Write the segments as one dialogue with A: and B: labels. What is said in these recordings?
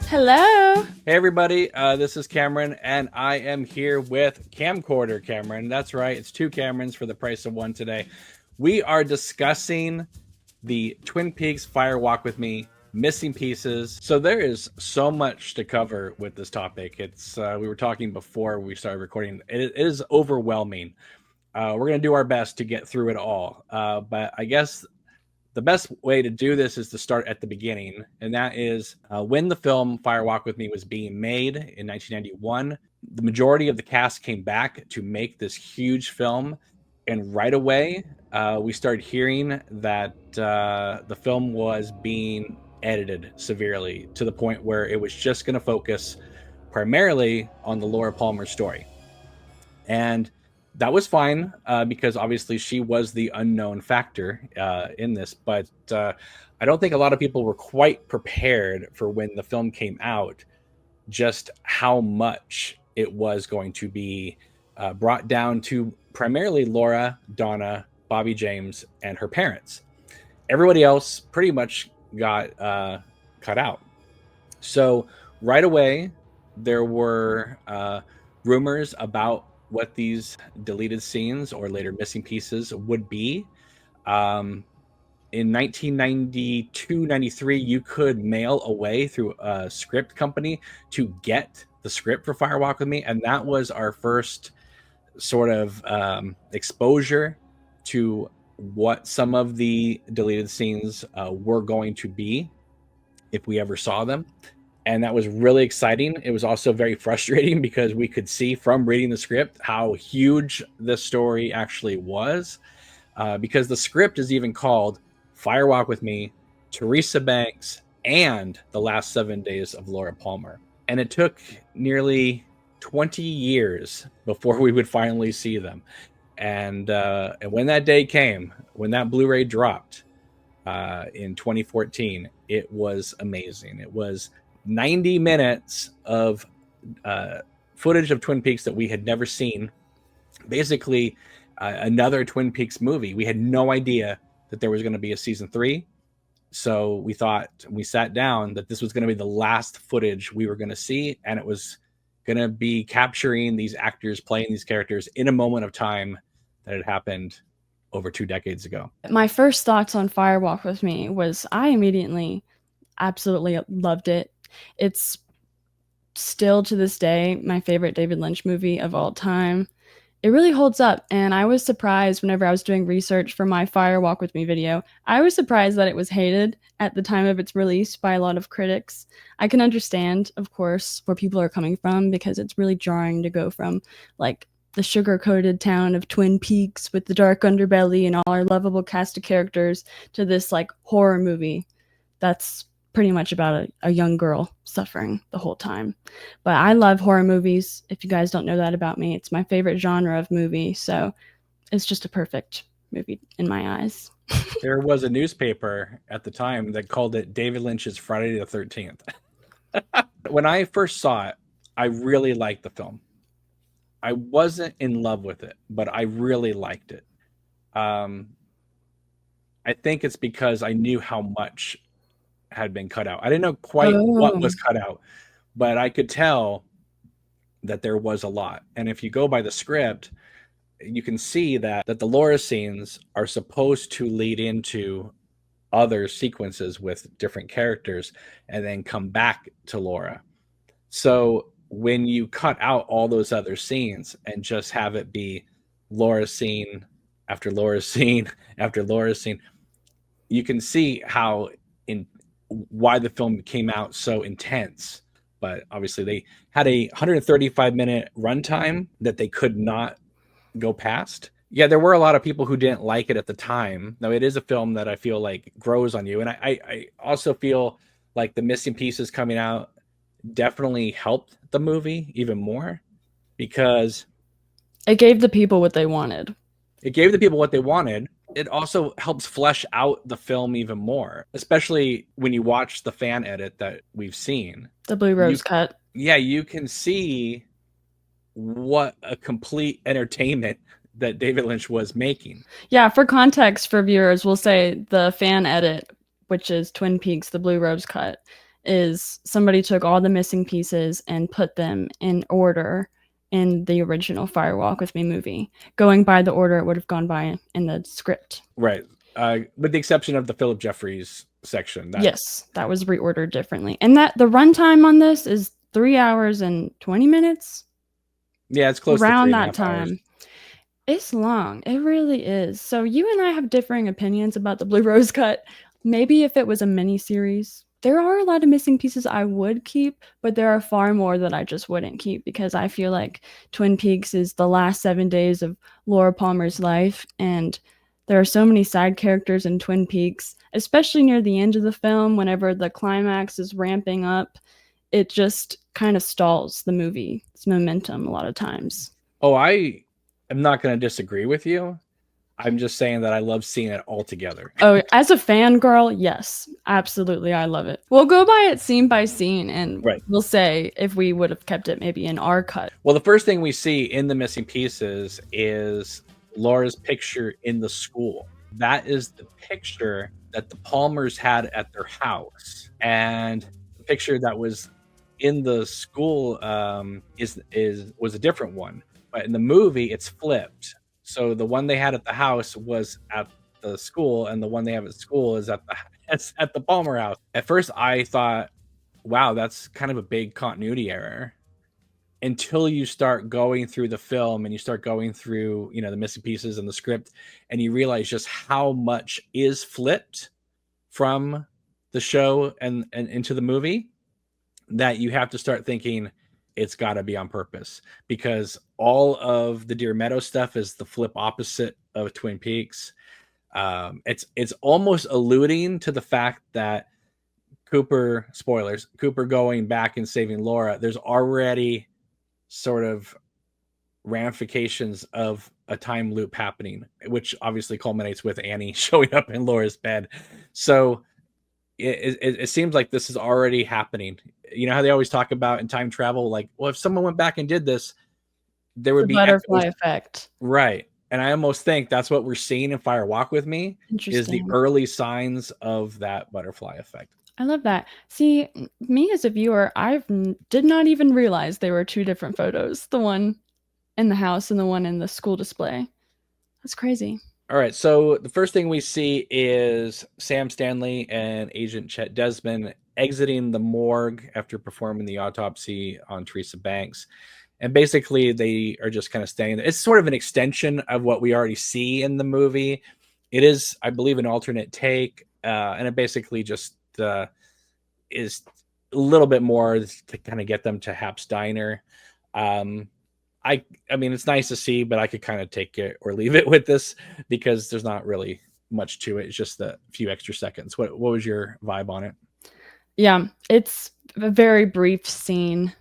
A: Hello.
B: Hey everybody, this is Cameron, and I am here with Camcorder Cameron. That's right, it's two Camerons for the price of one today. We are discussing the Twin Peaks Fire Walk with Me missing pieces. So there is so much to cover with this topic. It's we were talking before we started recording. It is overwhelming. We're gonna do our best to get through it all, but I guess the best way to do this is to start at the beginning, and that is when the film Fire Walk with Me was being made in 1991. The majority of the cast came back to make this huge film, and right away we started hearing that the film was being edited severely to the point where it was just going to focus primarily on the Laura Palmer story. And that was fine because obviously she was the unknown factor in this. But I don't think a lot of people were quite prepared for when the film came out, just how much it was going to be brought down to primarily Laura, Donna, Bobby James, and her parents. Everybody else pretty much got cut out. So right away, there were rumors about what these deleted scenes or later missing pieces would be. In 1992, 93, you could mail away through a script company to get the script for Fire Walk with Me. And that was our first sort of exposure to what some of the deleted scenes were going to be if we ever saw them. And that was really exciting. It was also very frustrating because we could see from reading the script how huge the story actually was, because the script is even called Fire Walk with Me, Teresa Banks, and The Last 7 Days of Laura Palmer. And it took nearly 20 years before we would finally see them. And when that day came, when that Blu-ray dropped in 2014, it was amazing. It was 90 minutes of footage of Twin Peaks that we had never seen. Basically, another Twin Peaks movie. We had no idea that there was going to be a season 3. So we thought, we sat down, that this was going to be the last footage we were going to see. And it was going to be capturing these actors playing these characters in a moment of time that had happened over 2 decades ago.
A: My first thoughts on Fire Walk with Me was I immediately absolutely loved it. It's still to this day my favorite David Lynch movie of all time. It really holds up, and I was surprised whenever I was doing research for my Fire Walk with Me video. I was surprised that it was hated at the time of its release by a lot of critics. I can understand, of course, where people are coming from because it's really jarring to go from like the sugar-coated town of Twin Peaks with the dark underbelly and all our lovable cast of characters to this like horror movie that's pretty much about a young girl suffering the whole time. But I love horror movies. If you guys don't know that about me, it's my favorite genre of movie. So it's just a perfect movie in my eyes.
B: There was a newspaper at the time that called it David Lynch's Friday the 13th. When I first saw it, I really liked the film. I wasn't in love with it, but I really liked it. I think it's because I knew how much had been cut out. I didn't know quite what was cut out, but I could tell that there was a lot. And if you go by the script, you can see that the Laura scenes are supposed to lead into other sequences with different characters and then come back to Laura. So when you cut out all those other scenes and just have it be Laura scene after Laura scene after Laura scene, you can see how why the film came out so intense. But obviously they had a 135-minute runtime that they could not go past. Yeah, there were a lot of people who didn't like it at the time. Now, it is a film that I feel like grows on you. And I also feel like the missing pieces coming out definitely helped the movie even more because
A: it gave the people what they wanted.
B: It also helps flesh out the film even more, especially when you watch the fan edit that we've seen.
A: The Blue Rose cut.
B: Yeah, you can see what a complete entertainment that David Lynch was making.
A: Yeah, for context for viewers, we'll say the fan edit, which is Twin Peaks, the Blue Rose cut, is somebody took all the missing pieces and put them in order in the original Fire Walk with Me movie, going by the order it would have gone by in the script.
B: Right. With the exception of the Philip Jeffries section.
A: Yes, that was reordered differently. And that the runtime on this is 3 hours and 20 minutes.
B: Yeah, it's close to
A: around
B: 3.5
A: that time.
B: hours.
A: It's long. It really is. So you and I have differing opinions about the Blue Rose Cut. Maybe if it was a mini series, there are a lot of missing pieces I would keep, but there are far more that I just wouldn't keep because I feel like Twin Peaks is the last 7 days of Laura Palmer's life, and there are so many side characters in Twin Peaks, especially near the end of the film whenever the climax is ramping up. It just kind of stalls the movie's momentum a lot of times.
B: Oh, I am not going to disagree with you. I'm just saying that I love seeing it all together.
A: Oh, as a fangirl, yes, absolutely, I love it. We'll go by it scene by scene, and we'll say if we would have kept it maybe in our cut.
B: Well, the first thing we see in the missing pieces is Laura's picture in the school. That is the picture that the Palmers had at their house, and the picture that was in the school was a different one. But in the movie, it's flipped. So the one they had at the house was at the school, and the one they have at school is at the Palmer house. At first, I thought, wow, that's kind of a big continuity error. Until you start going through the film and you start going through, the missing pieces and the script, and you realize just how much is flipped from the show and into the movie, that you have to start thinking it's got to be on purpose, because all of the Deer Meadow stuff is the flip opposite of Twin Peaks. It's almost alluding to the fact that Cooper going back and saving Laura, there's already sort of ramifications of a time loop happening, which obviously culminates with Annie showing up in Laura's bed. So it seems like this is already happening. You know how they always talk about in time travel, like, well, if someone went back and did this, there would be
A: butterfly effect.
B: Right. And I almost think that's what we're seeing in Fire Walk with Me, is the early signs of that butterfly effect.
A: I love that. See, me as a viewer, I did not even realize they were two different photos. The one in the house and the one in the school display. That's crazy.
B: All right, so the first thing we see is Sam Stanley and Agent Chet Desmond exiting the morgue after performing the autopsy on Teresa Banks. And basically, they are just kind of staying there. It's sort of an extension of what we already see in the movie. It is, I believe, an alternate take, and it basically just is a little bit more to kind of get them to Hap's Diner. I mean, it's nice to see, but I could kind of take it or leave it with this, because there's not really much to it. It's just a few extra seconds. What was your vibe on it?
A: Yeah, it's a very brief scene.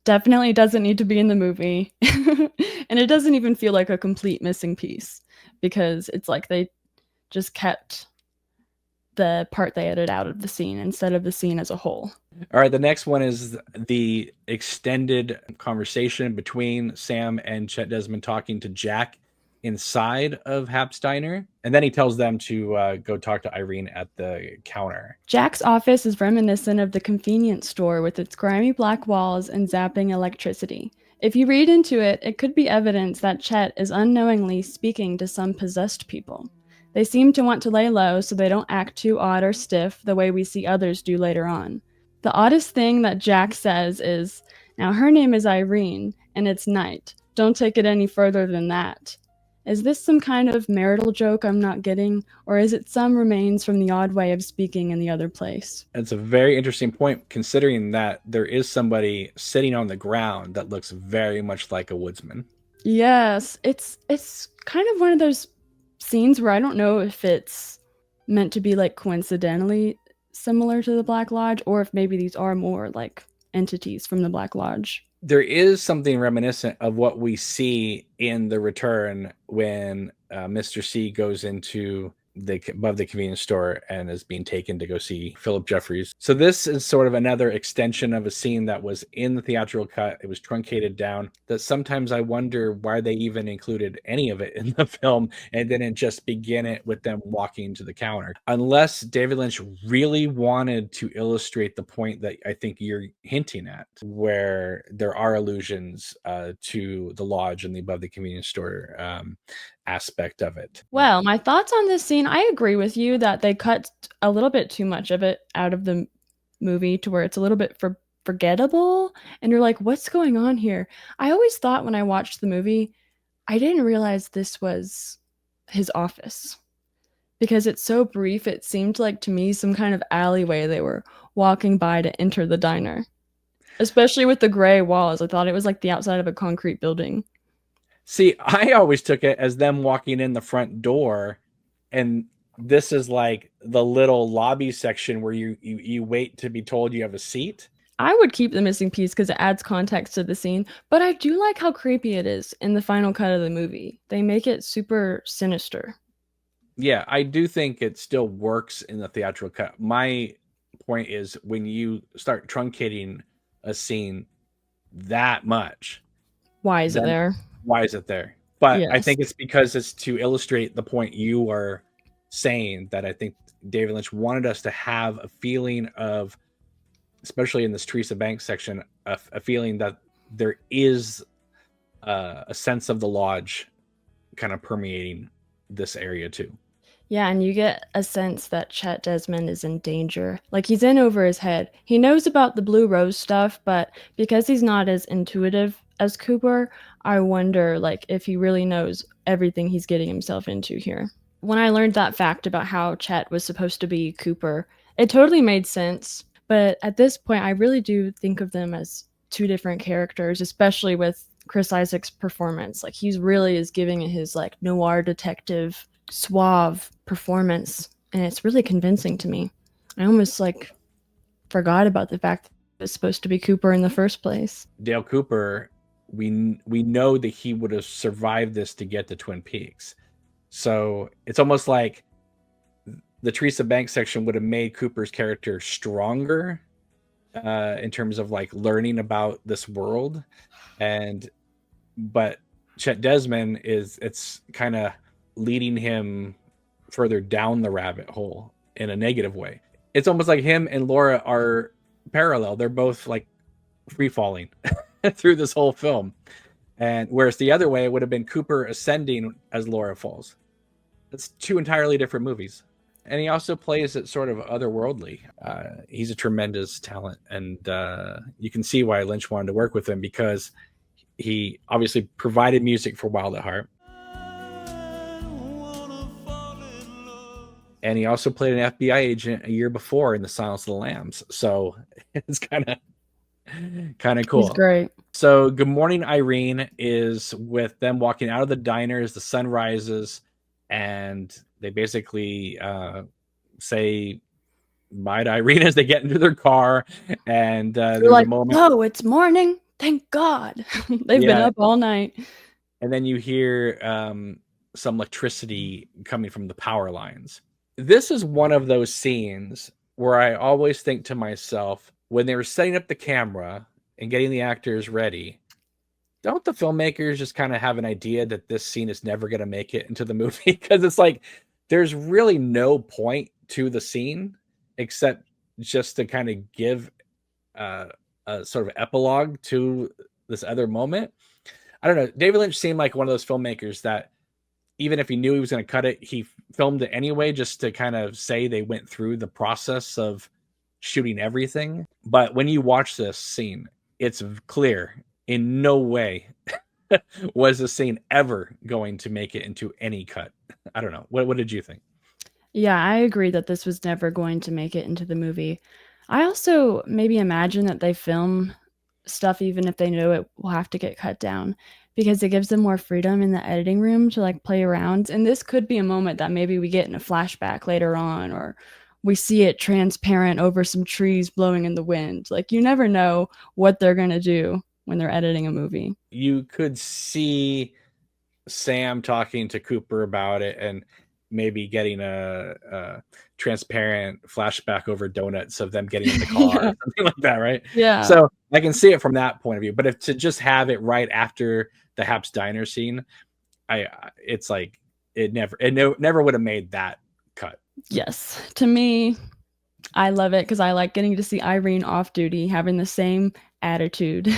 A: Definitely doesn't need to be in the movie. And it doesn't even feel like a complete missing piece, because it's like they just kept the part they edited out of the scene instead of the scene as a whole.
B: All right, the next one is the extended conversation between Sam and Chet Desmond talking to Jack inside of Hap's Diner, and then he tells them to go talk to Irene at the counter.
A: Jack's office is reminiscent of the convenience store with its grimy black walls and zapping electricity. If you read into it, it could be evidence that Chet is unknowingly speaking to some possessed people. They seem to want to lay low so they don't act too odd or stiff the way we see others do later on. The oddest thing that Jack says is, "Now her name is Irene, and it's night. Don't take it any further than that." Is this some kind of marital joke I'm not getting, or is it some remains from the odd way of speaking in the other place?
B: It's a very interesting point, considering that there is somebody sitting on the ground that looks very much like a woodsman.
A: Yes, it's kind of one of those scenes where I don't know if it's meant to be like coincidentally similar to the Black Lodge, or if maybe these are more like entities from the Black Lodge.
B: There is something reminiscent of what we see in The Return when Mr. C goes into above the convenience store and is being taken to go see Philip Jeffries. So this is sort of another extension of a scene that was in the theatrical cut. It was truncated down. That sometimes I wonder why they even included any of it in the film and didn't just begin it with them walking to the counter. Unless David Lynch really wanted to illustrate the point that I think you're hinting at, where there are allusions to the lodge and the above the convenience store aspect of it.
A: Well, my thoughts on this scene, I agree with you that they cut a little bit too much of it out of the movie to where it's a little bit forgettable and you're like, what's going on here? I always thought when I watched the movie, I didn't realize this was his office because it's so brief. It seemed like to me some kind of alleyway they were walking by to enter the diner, especially with the gray walls. I thought it was like the outside of a concrete building.
B: See, I always took it as them walking in the front door, and this is like the little lobby section where you wait to be told you have a seat.
A: I would keep the missing piece because it adds context to the scene, but I do like how creepy it is in the final cut of the movie. They make it super sinister.
B: Yeah, I do think it still works in the theatrical cut. My point is when you start truncating a scene that much,
A: Why is it
B: then
A: there?
B: why is it there? But I
A: Yes.
B: think it's because it's to illustrate the point you are saying, that I think David Lynch wanted us to have a feeling of, especially in this Teresa Banks section, a feeling that there is a sense of the lodge kind of permeating this area too.
A: Yeah, and you get a sense that Chet Desmond is in danger. Like he's in over his head. He knows about the Blue Rose stuff, but because he's not as intuitive as Cooper, I wonder like if he really knows everything he's getting himself into here. When I learned that fact about how Chet was supposed to be Cooper, it totally made sense. But at this point, I really do think of them as two different characters, especially with Chris Isaac's performance. Like he's really is giving it his like noir detective suave performance, and it's really convincing to me. I almost like forgot about the fact that it was supposed to be Cooper in the first place.
B: Dale Cooper, we know that he would have survived this to get to Twin Peaks. So it's almost like the Teresa Banks section would have made Cooper's character stronger in terms of like learning about this world. But Chet Desmond it's kind of leading him further down the rabbit hole in a negative way. It's almost like him and Laura are parallel. They're both like free falling through this whole film. And whereas the other way would have been Cooper ascending as Laura falls. It's two entirely different movies. And he also plays it sort of otherworldly. He's a tremendous talent. And you can see why Lynch wanted to work with him, because he obviously provided music for Wild at Heart. And he also played an FBI agent a year before in The Silence of the Lambs. So it's kind of cool.
A: He's great.
B: So Good Morning, Irene is with them walking out of the diner as the sun rises, and they basically say bye to Irene as they get into their car. And there's
A: like,
B: a moment.
A: "Oh, it's morning. Thank God." They've been up all night.
B: And then you hear some electricity coming from the power lines. This is one of those scenes where I always think to myself, when they were setting up the camera and getting the actors ready, don't the filmmakers just kind of have an idea that this scene is never going to make it into the movie? Because it's like there's really no point to the scene except just to kind of give a sort of epilogue to this other moment. I don't know. David Lynch seemed like one of those filmmakers that even if he knew he was going to cut it, he filmed it anyway, just to kind of say they went through the process of shooting everything. But when you watch this scene, it's clear in no way was the scene ever going to make it into any cut. I don't know. What did you think?
A: Yeah, I agree that this was never going to make it into the movie. I also maybe imagine that they film stuff even if they know it will have to get cut down, because it gives them more freedom in the editing room to like play around. And this could be a moment that maybe we get in a flashback later on, or we see it transparent over some trees blowing in the wind. Like you never know what they're going to do when they're editing a movie.
B: You could see Sam talking to Cooper about it, and maybe getting a transparent flashback over donuts of them getting in the car or something like that, right?
A: Yeah.
B: So I can see it from that point of view. But if to just have it right after the Haps Diner scene, it's like never would have made that cut.
A: Yes. To me, I love it because I like getting to see Irene off duty having the same attitude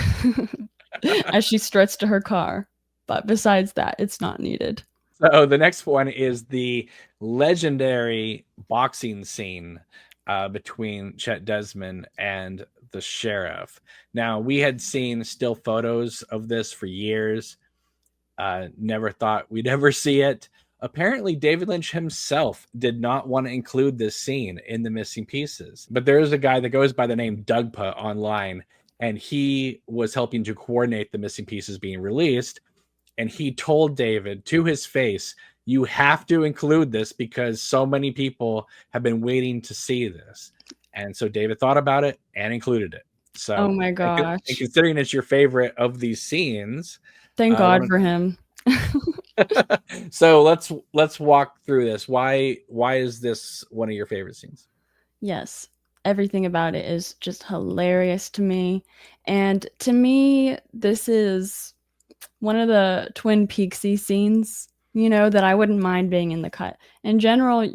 A: as she struts to her car. But besides that, it's not needed.
B: So the next one is the legendary boxing scene between Chet Desmond and the sheriff. Now, we had seen still photos of this for years. Never thought we'd ever see it. Apparently, David Lynch himself did not want to include this scene in the missing pieces. But there is a guy that goes by the name Dougpa online, and he was helping to coordinate the missing pieces being released. And he told David to his face, you have to include this because so many people have been waiting to see this. And so David thought about it and included it. So,
A: Oh my
B: and
A: gosh.
B: considering it's your favorite of these scenes,
A: Thank God for him.
B: so let's walk through this. Why is this one of your favorite scenes?
A: Yes. Everything about it is just hilarious to me. And to me, this is one of the Twin Peaksy scenes, that I wouldn't mind being in the cut. In general,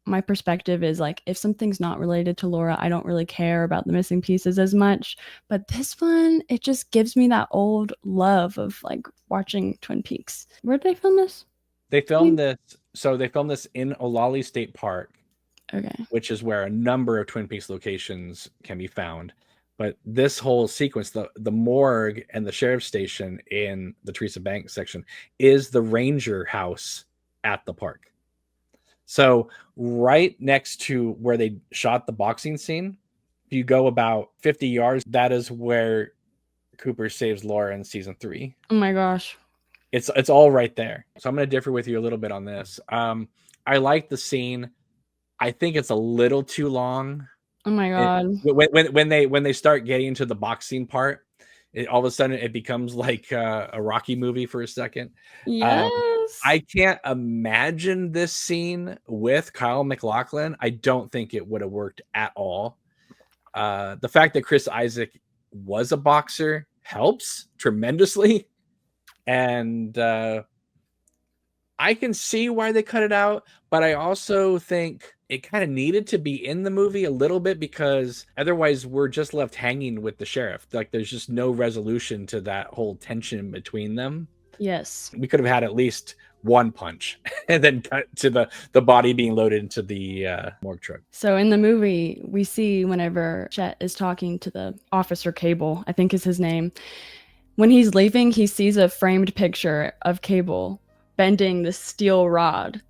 A: my perspective is like if something's not related to Laura, I don't really care about the missing pieces as much. But this one, it just gives me that old love of like watching Twin Peaks. Where did they film this?
B: They filmed this. So they filmed this in Olali State Park,
A: okay,
B: which is where a number of Twin Peaks locations can be found. But this whole sequence, the morgue and the sheriff's station in the Teresa Banks section, is the ranger house at the park. So right next to where they shot the boxing scene, if you go about 50 yards, that is where Cooper saves Laura in season 3.
A: Oh my gosh.
B: It's all right there. So I'm going to differ with you a little bit on this. I like the scene. I think it's a little too long.
A: Oh my God.
B: When they start getting to the boxing part, all of a sudden it becomes like a Rocky movie for a second.
A: Yes.
B: I can't imagine this scene with Kyle MacLachlan. I don't think it would have worked at all. The fact that Chris Isaak was a boxer helps tremendously. And I can see why they cut it out, but I also think it kind of needed to be in the movie a little bit because otherwise we're just left hanging with the sheriff. Like there's just no resolution to that whole tension between them.
A: Yes.
B: We could have had at least one punch and then cut to the body being loaded into the morgue truck.
A: So in the movie, we see whenever Chet is talking to the officer Cable, I think is his name. When he's leaving, he sees a framed picture of Cable bending the steel rod.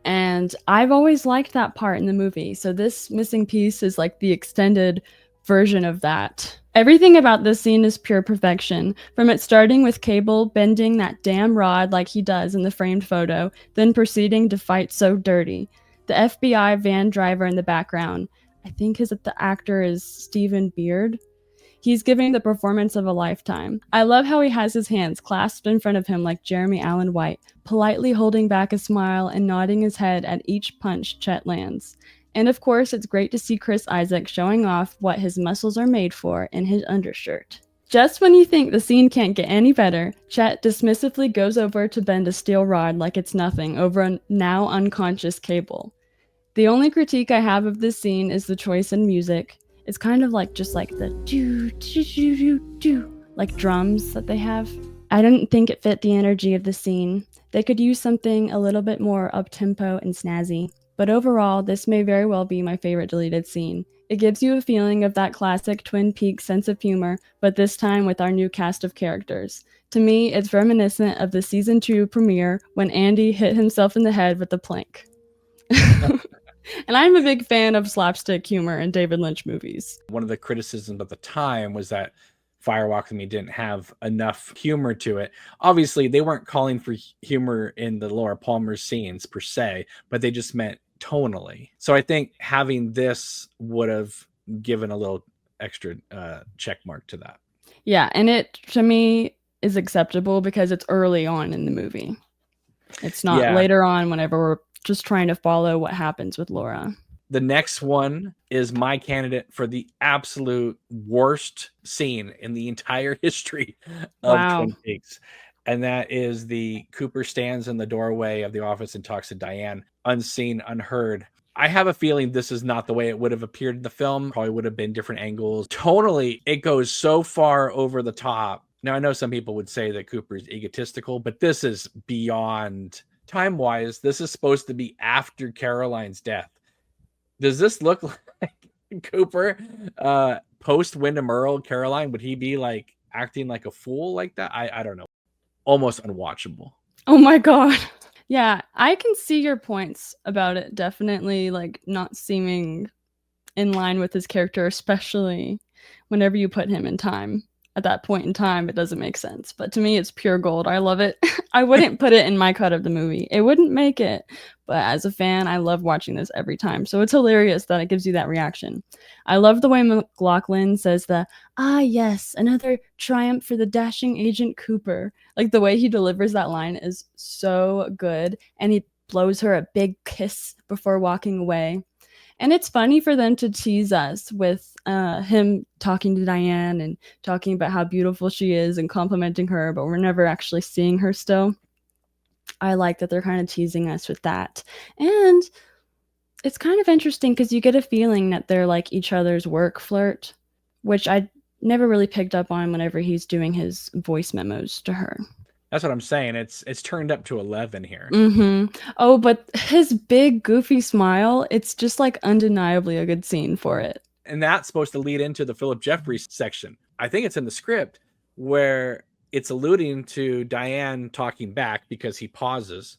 A: And I've always liked that part in the movie. So this missing piece is like the extended version of that. Everything about this scene is pure perfection. From it starting with Cable bending that damn rod like he does in the framed photo, then proceeding to fight so dirty. The FBI van driver in the background, I think the actor is Stephen Beard. He's giving the performance of a lifetime. I love how he has his hands clasped in front of him like Jeremy Allen White, politely holding back a smile and nodding his head at each punch Chet lands. And of course, it's great to see Chris Isaak showing off what his muscles are made for in his undershirt. Just when you think the scene can't get any better, Chet dismissively goes over to bend a steel rod like it's nothing over a now unconscious Cable. The only critique I have of this scene is the choice in music. It's kind of like just like the do do do do do like drums that they have. I didn't think it fit the energy of the scene. They could use something a little bit more up-tempo and snazzy. But overall, this may very well be my favorite deleted scene. It gives you a feeling of that classic Twin Peaks sense of humor, but this time with our new cast of characters. To me, it's reminiscent of the season 2 premiere when Andy hit himself in the head with a plank. And I'm a big fan of slapstick humor in David Lynch movies.
B: One of the criticisms at the time was that Firewalk with Me didn't have enough humor to it. Obviously, they weren't calling for humor in the Laura Palmer scenes per se, but they just meant tonally. So I think having this would have given a little extra check mark to that.
A: Yeah, and it, to me, is acceptable because it's early on in the movie. It's not later on whenever we're just trying to follow what happens with Laura.
B: The next one is my candidate for the absolute worst scene in the entire history of
A: Wow.
B: Twin Peaks. And that is the Cooper stands in the doorway of the office and talks to Diane, unseen, unheard. I have a feeling this is not the way it would have appeared in the film. Probably would have been different angles. Tonally, it goes so far over the top. Now, I know some people would say that Cooper is egotistical, but this is beyond time-wise. This is supposed to be after Caroline's death. Does this look like Cooper post Wyndham Earl, Caroline? Would he be like acting like a fool like that? I don't know. Almost unwatchable.
A: Oh my god. Yeah, I can see your points about it definitely like not seeming in line with his character, especially whenever you put him in time. At that point in time, it doesn't make sense. But to me, it's pure gold. I love it. I wouldn't put it in my cut of the movie. It wouldn't make it. But as a fan, I love watching this every time. So it's hilarious that it gives you that reaction. I love the way McLaughlin says yes, another triumph for the dashing Agent Cooper. Like the way he delivers that line is so good. And he blows her a big kiss before walking away. And it's funny for them to tease us with him talking to Diane and talking about how beautiful she is and complimenting her, but we're never actually seeing her still. I like that they're kind of teasing us with that. And it's kind of interesting because you get a feeling that they're like each other's work flirt, which I never really picked up on whenever he's doing his voice memos to her.
B: That's what I'm saying. It's turned up to 11 here.
A: Mm-hmm. Oh, but his big goofy smile, it's just like undeniably a good scene for it.
B: And that's supposed to lead into the Philip Jeffries section. I think it's in the script where it's alluding to Diane talking back because he pauses.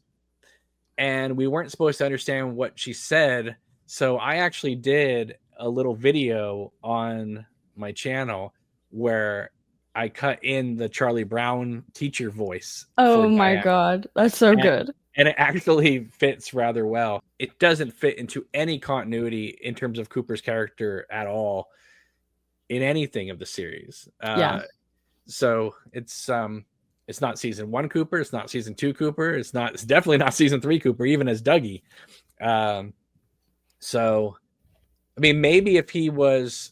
B: And we weren't supposed to understand what she said. So I actually did a little video on my channel where I cut in the Charlie Brown teacher voice.
A: Oh my god, that's so good.
B: And it actually fits rather well. It doesn't fit into any continuity in terms of Cooper's character at all in anything of the series.
A: Yeah.
B: So it's not season 1 Cooper, it's not season 2 Cooper, it's definitely not season 3 Cooper, even as Dougie. So I mean, maybe if he was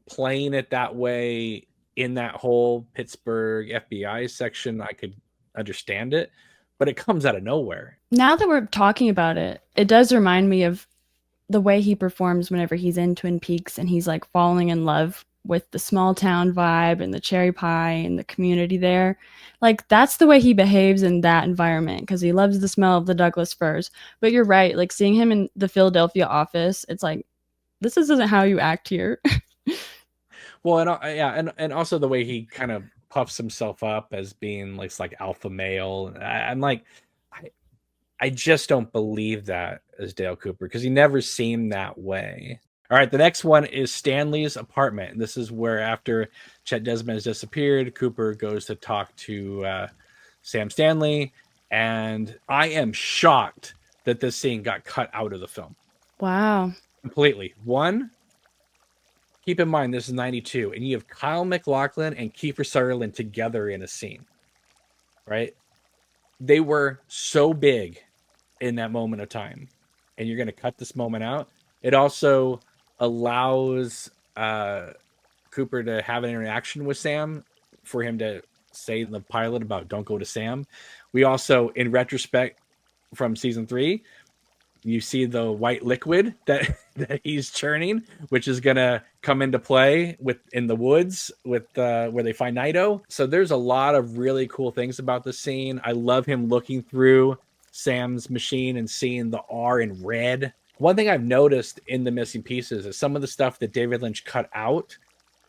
B: playing it that way in that whole Pittsburgh FBI section, I could understand it, but it comes out of nowhere.
A: Now that we're talking about it, it does remind me of the way he performs whenever he's in Twin Peaks and he's like falling in love with the small town vibe and the cherry pie and the community there. Like that's the way he behaves in that environment because he loves the smell of the Douglas firs. But you're right, like seeing him in the Philadelphia office, it's like this isn't how you act here.
B: Well, and also the way he kind of puffs himself up as being like alpha male. I'm like, I just don't believe that as Dale Cooper because he never seemed that way. All right, the next one is Stanley's apartment. And this is where after Chet Desmond has disappeared, Cooper goes to talk to Sam Stanley. And I am shocked that this scene got cut out of the film.
A: Wow.
B: Completely. One, keep in mind, this is 92, and you have Kyle MacLachlan and Kiefer Sutherland together in a scene, right? They were so big in that moment of time, and you're going to cut this moment out. It also allows Cooper to have an interaction with Sam for him to say in the pilot about don't go to Sam. We also, in retrospect from season 3, you see the white liquid that he's churning, which is going to come into play in the woods with where they find Naito. So there's a lot of really cool things about the scene. I love him looking through Sam's machine and seeing the R in red. One thing I've noticed in the missing pieces is some of the stuff that David Lynch cut out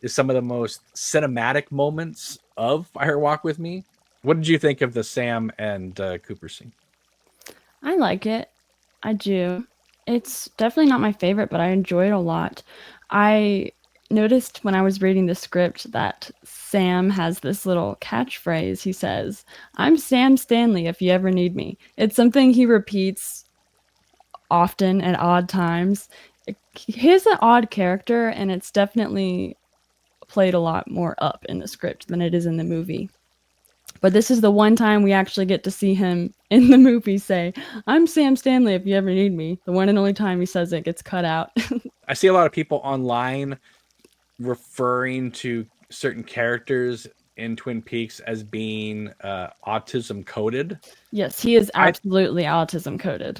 B: is some of the most cinematic moments of Fire Walk with Me. What did you think of the Sam and Cooper scene?
A: I like it. I do. It's definitely not my favorite, but I enjoy it a lot. I noticed when I was reading the script that Sam has this little catchphrase. He says, "I'm Sam Stanley if you ever need me." It's something he repeats often at odd times. He's an odd character, and it's definitely played a lot more up in the script than it is in the movie. But this is the one time we actually get to see him in the movie say, "I'm Sam Stanley if you ever need me." The one and only time he says it gets cut out.
B: I see a lot of people online referring to certain characters in Twin Peaks as being autism coded.
A: Yes, he is absolutely autism coded.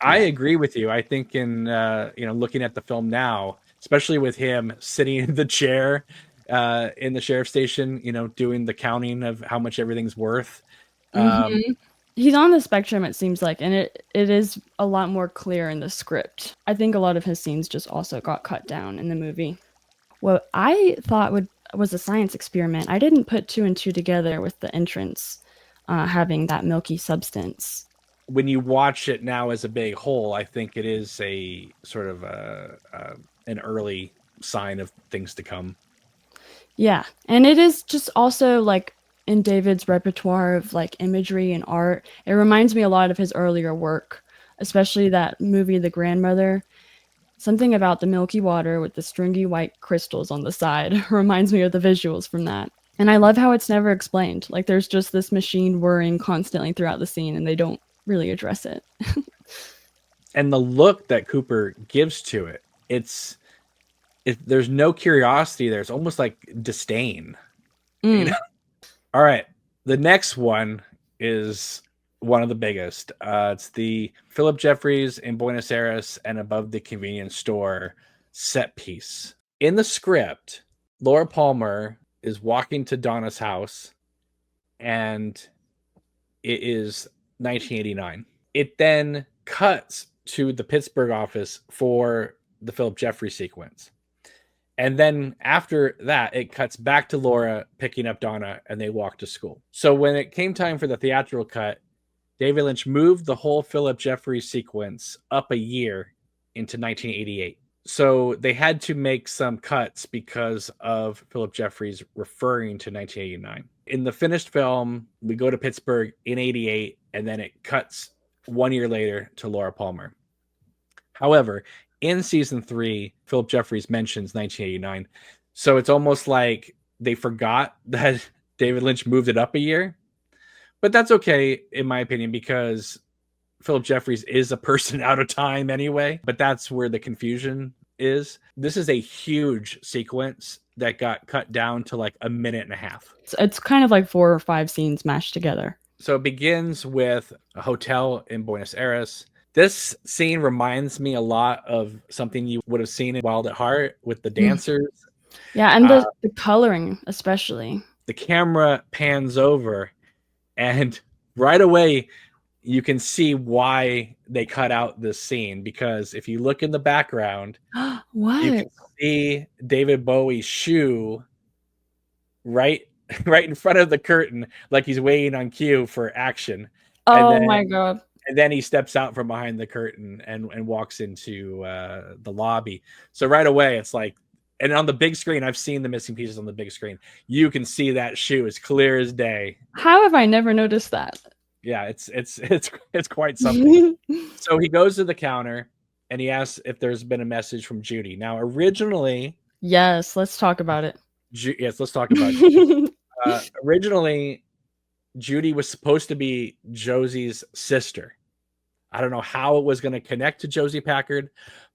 B: I agree with you. I think in looking at the film now, especially with him sitting in the chair in the sheriff's station, doing the counting of how much everything's worth.
A: He's on the spectrum, it seems like, and it is a lot more clear in the script. I think a lot of his scenes just also got cut down in the movie. What I thought was a science experiment, I didn't put two and two together with the entrance having that milky substance.
B: When you watch it now as a big whole, I think it is a sort of an early sign of things to come.
A: Yeah, and it is just also like in David's repertoire of like imagery and art. It reminds me a lot of his earlier work, especially that movie The Grandmother. Something about the milky water with the stringy white crystals on the side reminds me of the visuals from that. And I love how it's never explained. Like there's just this machine whirring constantly throughout the scene and they don't really address it.
B: And the look that Cooper gives to it, there's no curiosity there. It's almost like disdain. All right. The next one is one of the biggest. It's the Philip Jeffries in Buenos Aires and above the convenience store set piece. In the script, Laura Palmer is walking to Donna's house, and it is 1989. It then cuts to the Pittsburgh office for the Philip Jeffries sequence. And then after that, it cuts back to Laura picking up Donna, and they walk to school. So when it came time for the theatrical cut, David Lynch moved the whole Philip Jeffries sequence up a year into 1988. So they had to make some cuts because of Philip Jeffries referring to 1989. In the finished film, we go to Pittsburgh in 88, and then it cuts 1 year later to Laura Palmer. However, in season 3, Philip Jeffries mentions 1989. So it's almost like they forgot that David Lynch moved it up a year. But that's okay, in my opinion, because Philip Jeffries is a person out of time anyway. But that's where the confusion is. This is a huge sequence that got cut down to like a minute and a half.
A: It's kind of like 4 or 5 scenes mashed together.
B: So it begins with a hotel in Buenos Aires. This scene reminds me a lot of something you would have seen in Wild at Heart with the dancers.
A: Yeah, and the coloring especially.
B: The camera pans over, and right away you can see why they cut out this scene, because if you look in the background,
A: what?
B: You can see David Bowie's shoe right in front of the curtain, like he's waiting on cue for action.
A: Oh my God.
B: And then he steps out from behind the curtain and walks into the lobby. So right away, it's like, and on the big screen, I've seen the missing pieces on the big screen. You can see that shoe as clear as day.
A: How have I never noticed that?
B: Yeah, it's quite something. So he goes to the counter and he asks if there's been a message from Judy. Now, originally,
A: yes, let's talk about it.
B: Yes, let's talk about it. Originally, Judy was supposed to be Josie's sister. I don't know how it was going to connect to Josie Packard,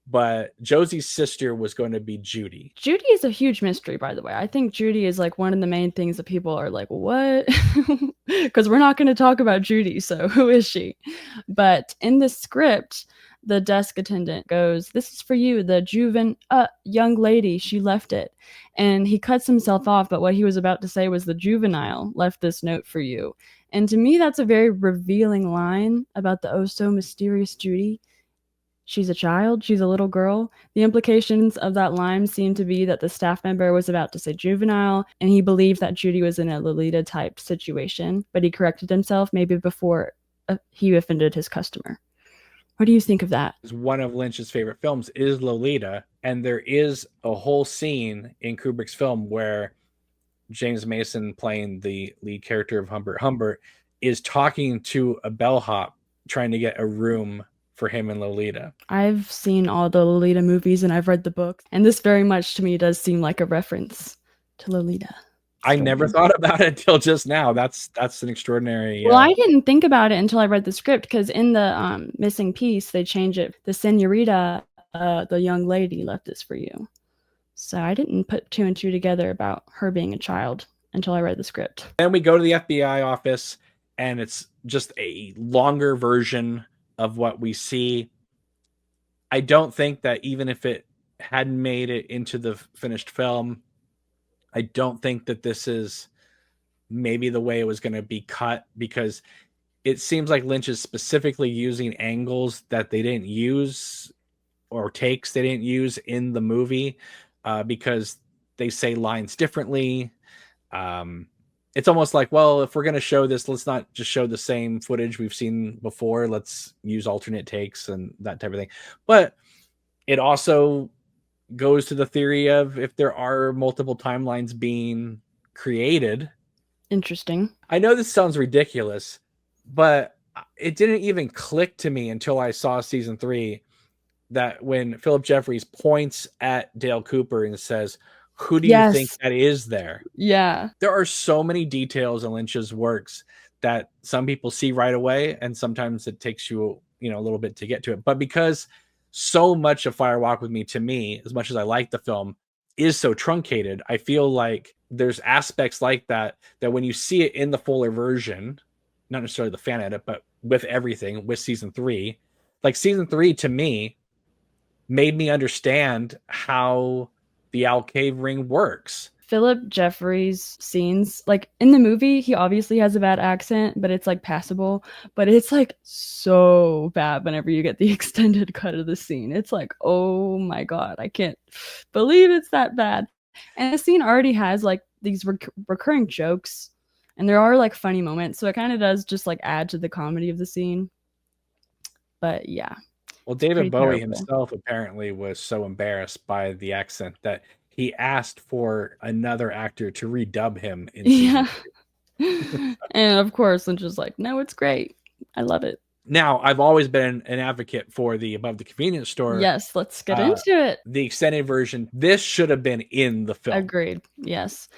B: but Josie's sister was going to be Judy.
A: Judy is a huge mystery, by the way. I think Judy is like one of the main things that people are like, what? Because we're not going to talk about Judy, so who is she? But in the script, the desk attendant goes, "This is for you, the young lady, she left it." And he cuts himself off, but what he was about to say was the juvenile left this note for you. And to me, that's a very revealing line about the oh so mysterious Judy. She's a child, she's a little girl. The implications of that line seem to be that the staff member was about to say juvenile, and he believed that Judy was in a Lolita-type situation, but he corrected himself maybe before he offended his customer. What do you think of that?
B: One of Lynch's favorite films is Lolita, and there is a whole scene in Kubrick's film where James Mason, playing the lead character of Humbert Humbert, is talking to a bellhop trying to get a room for him and Lolita.
A: I've seen all the Lolita movies and I've read the book, and this very much to me does seem like a reference to Lolita.
B: I never
A: story.
B: thought about it until just now. That's an extraordinary.
A: Well, I didn't think about it until I read the script because in the missing piece they change it. The senorita, the young lady, left this for you. So I didn't put two and two together about her being a child until I read the script.
B: Then we go to the FBI office, and it's just a longer version of what we see. I don't think that even if it hadn't made it into the finished film, I don't think that this is maybe the way it was going to be cut, because it seems like Lynch is specifically using angles that they didn't use, or takes they didn't use in the movie, because they say lines differently. It's almost like, well, if we're going to show this, let's not just show the same footage we've seen before. Let's use alternate takes and that type of thing. But it also goes to the theory of if there are multiple timelines being created.
A: Interesting.
B: I know this sounds ridiculous, but it didn't even click to me until I saw season 3 that when Philip Jeffries points at Dale Cooper and says, "Who do you think
A: Yes.
B: that is there?"
A: Yeah.
B: There are so many details in Lynch's works that some people see right away, and sometimes it takes you, a little bit to get to it. But because so much of Fire Walk with Me, to me, as much as I like the film, is so truncated, I feel like there's aspects like that when you see it in the fuller version, not necessarily the fan edit, but with everything, with season 3, like season 3 to me made me understand how the Owl Cave ring works.
A: Philip Jeffries' scenes, like in the movie, he obviously has a bad accent, but it's like passable. But it's like so bad whenever you get the extended cut of the scene. It's like, oh my God, I can't believe it's that bad. And the scene already has like these recurring jokes, and there are like funny moments. So it kind of does just like add to the comedy of the scene. But yeah.
B: Well, David Bowie
A: terrible.
B: himself apparently was so embarrassed by the accent that he asked for another actor to redub him in season
A: 2. And of course, Lynch was like, no, it's great. I love it.
B: Now, I've always been an advocate for the Above the Convenience Store.
A: Yes, let's get into it.
B: The extended version. This should have been in the film.
A: Agreed. Yes.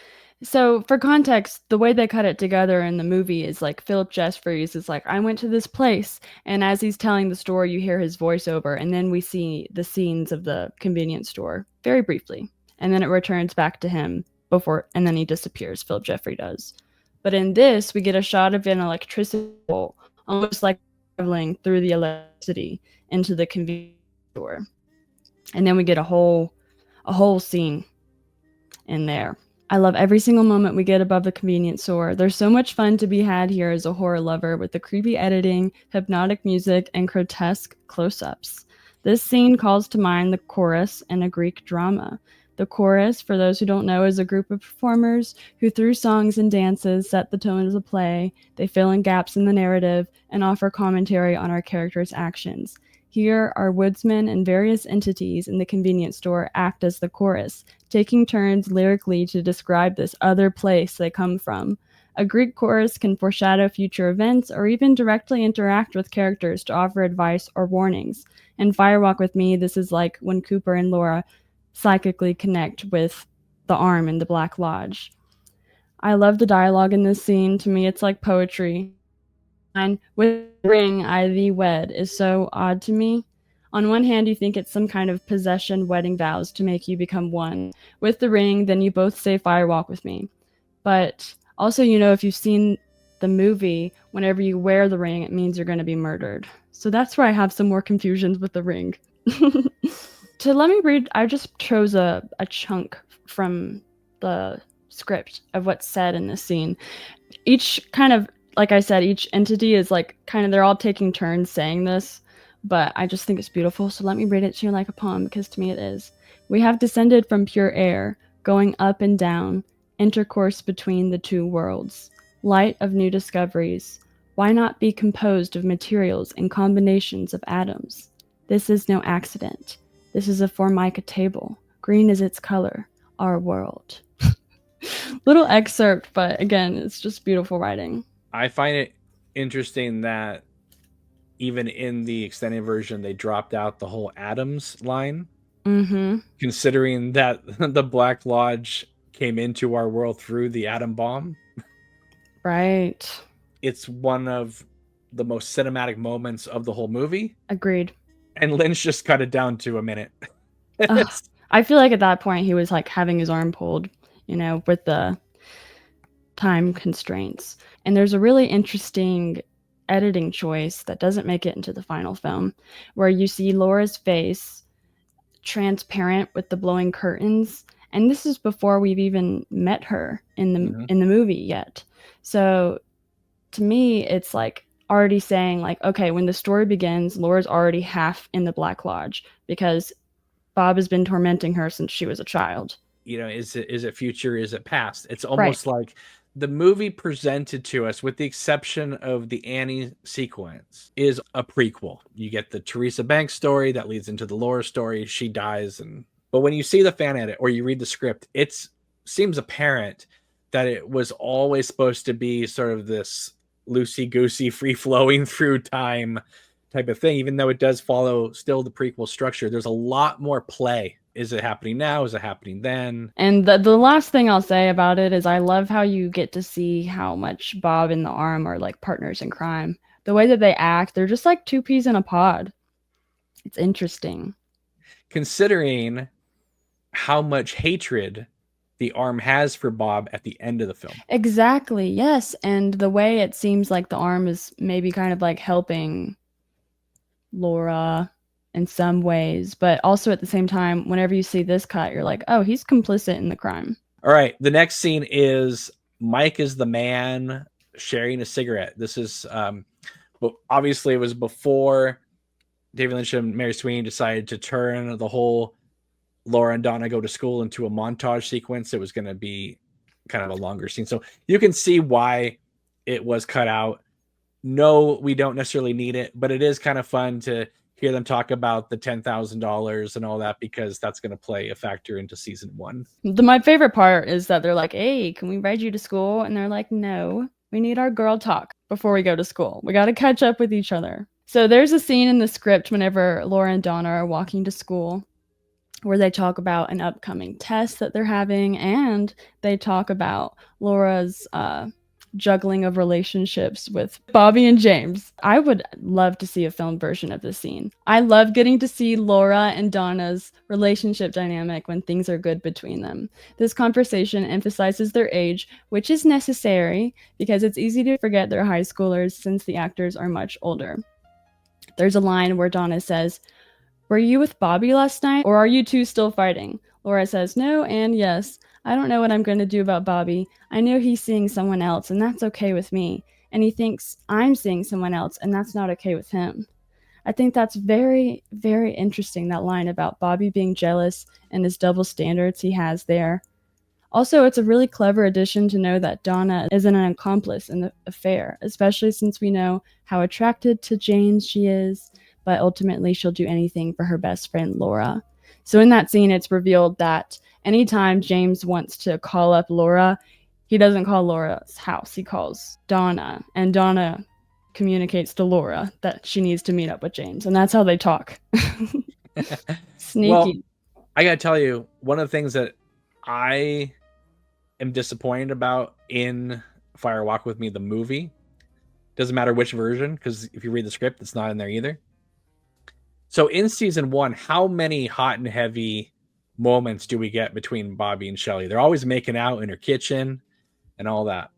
A: So for context, the way they cut it together in the movie is like Philip Jeffries is like, I went to this place, and as he's telling the story, you hear his voiceover, and then we see the scenes of the convenience store very briefly, and then it returns back to him and then he disappears. Philip Jeffries does. But in this, we get a shot of an electricity pole, almost like traveling through the electricity into the convenience store, and then we get a whole scene in there. I love every single moment we get above the convenience store. There's so much fun to be had here as a horror lover with the creepy editing, hypnotic music, and grotesque close-ups. This scene calls to mind the chorus in a Greek drama. The chorus, for those who don't know, is a group of performers who, through songs and dances, set the tone of the play. They fill in gaps in the narrative and offer commentary on our characters' actions. Here, our woodsmen and various entities in the convenience store act as the chorus, taking turns lyrically to describe this other place they come from. A Greek chorus can foreshadow future events or even directly interact with characters to offer advice or warnings. In Fire Walk with Me, this is like when Cooper and Laura psychically connect with the arm in the Black Lodge. I love the dialogue in this scene. To me, it's like poetry. And with the ring I thee wed is so odd to me. On one hand, you think it's some kind of possession wedding vows to make you become one. With the ring, then you both say Fire Walk with Me. But also, if you've seen the movie, whenever you wear the ring, it means you're going to be murdered. So that's where I have some more confusions with the ring. To let me read, I just chose a chunk from the script of what's said in this scene. Each kind of, like I said, each entity is like kind of, they're all taking turns saying this, but I just think it's beautiful. So let me read it to you like a poem, because to me it is. We have descended from pure air, going up and down, intercourse between the two worlds, light of new discoveries. Why not be composed of materials and combinations of atoms? This is no accident. This is a Formica table. Green is its color. Our world. Little excerpt, but again, it's just beautiful writing.
B: I find it interesting that even in the extended version, they dropped out the whole atoms line.
A: Mm-hmm.
B: Considering that the Black Lodge came into our world through the atom bomb.
A: Right.
B: It's one of the most cinematic moments of the whole movie,
A: Agreed.
B: and Lynch just cut it down to a minute.
A: Ugh. I feel like at that point he was like having his arm pulled, with the time constraints. And there's a really interesting editing choice that doesn't make it into the final film, where you see Laura's face transparent with the blowing curtains, and this is before we've even met her in the
B: Mhm.
A: in the movie yet. So to me, it's like already saying like, okay, when the story begins, Laura's already half in the Black Lodge because Bob has been tormenting her since she was a child.
B: Is it future? Is it past? It's
A: Right.
B: almost like the movie presented to us, with the exception of the Annie sequence, is a prequel. You get the Teresa Banks story that leads into the Laura story. She dies, but when you see the fan edit or you read the script, it seems apparent that it was always supposed to be sort of this loosey goosey, free flowing through time type of thing, even though it does follow still the prequel structure. There's a lot more play. Is it happening now? Is it happening then?
A: And the last thing I'll say about it is I love how you get to see how much Bob and the Arm are like partners in crime. The way that they act, they're just like two peas in a pod. It's interesting.
B: Considering how much hatred the Arm has for Bob at the end of the film.
A: Exactly, yes. And the way it seems like the Arm is maybe kind of like helping Laura in some ways, but also at the same time, whenever you see this cut, you're like, oh, he's complicit in the crime.
B: All right, the next scene is Mike is the man sharing a cigarette. This is obviously it was before David Lynch and Mary Sweeney decided to turn the whole Laura and Donna go to school into a montage sequence. It was going to be kind of a longer scene, so you can see why it was cut out. No, we don't necessarily need it, but it is kind of fun to hear them talk about the $10,000 and all that, because that's going to play a factor into season one.
A: My favorite part is that they're like, hey, can we ride you to school? And they're like, no, we need our girl talk before we go to school. We got to catch up with each other. So there's a scene in the script whenever Laura and Donna are walking to school where they talk about an upcoming test that they're having, and they talk about Laura's juggling of relationships with Bobby and James. I would love to see a film version of this scene. I love getting to see Laura and Donna's relationship dynamic when things are good between them. This conversation emphasizes their age, which is necessary because it's easy to forget they're high schoolers since the actors are much older. There's a line where Donna says, "Were you with Bobby last night, or are you two still fighting?" Laura says, "No and yes. I don't know what I'm going to do about Bobby. I know he's seeing someone else, and that's okay with me. And he thinks I'm seeing someone else, and that's not okay with him." I think that's very, very interesting, that line about Bobby being jealous and his double standards he has there. Also, it's a really clever addition to know that Donna isn't an accomplice in the affair, especially since we know how attracted to James she is, but ultimately she'll do anything for her best friend Laura. So in that scene, it's revealed that anytime James wants to call up Laura, he doesn't call Laura's house, he calls Donna, and Donna communicates to Laura that she needs to meet up with James, and that's how they talk. Sneaky.
B: Well, I gotta tell you, one of the things that I am disappointed about in Fire Walk with Me, the movie, doesn't matter which version, because if you read the script, it's not in there either. So in season one, how many hot and heavy moments do we get between Bobby and Shelley? They're always making out in her kitchen and all that.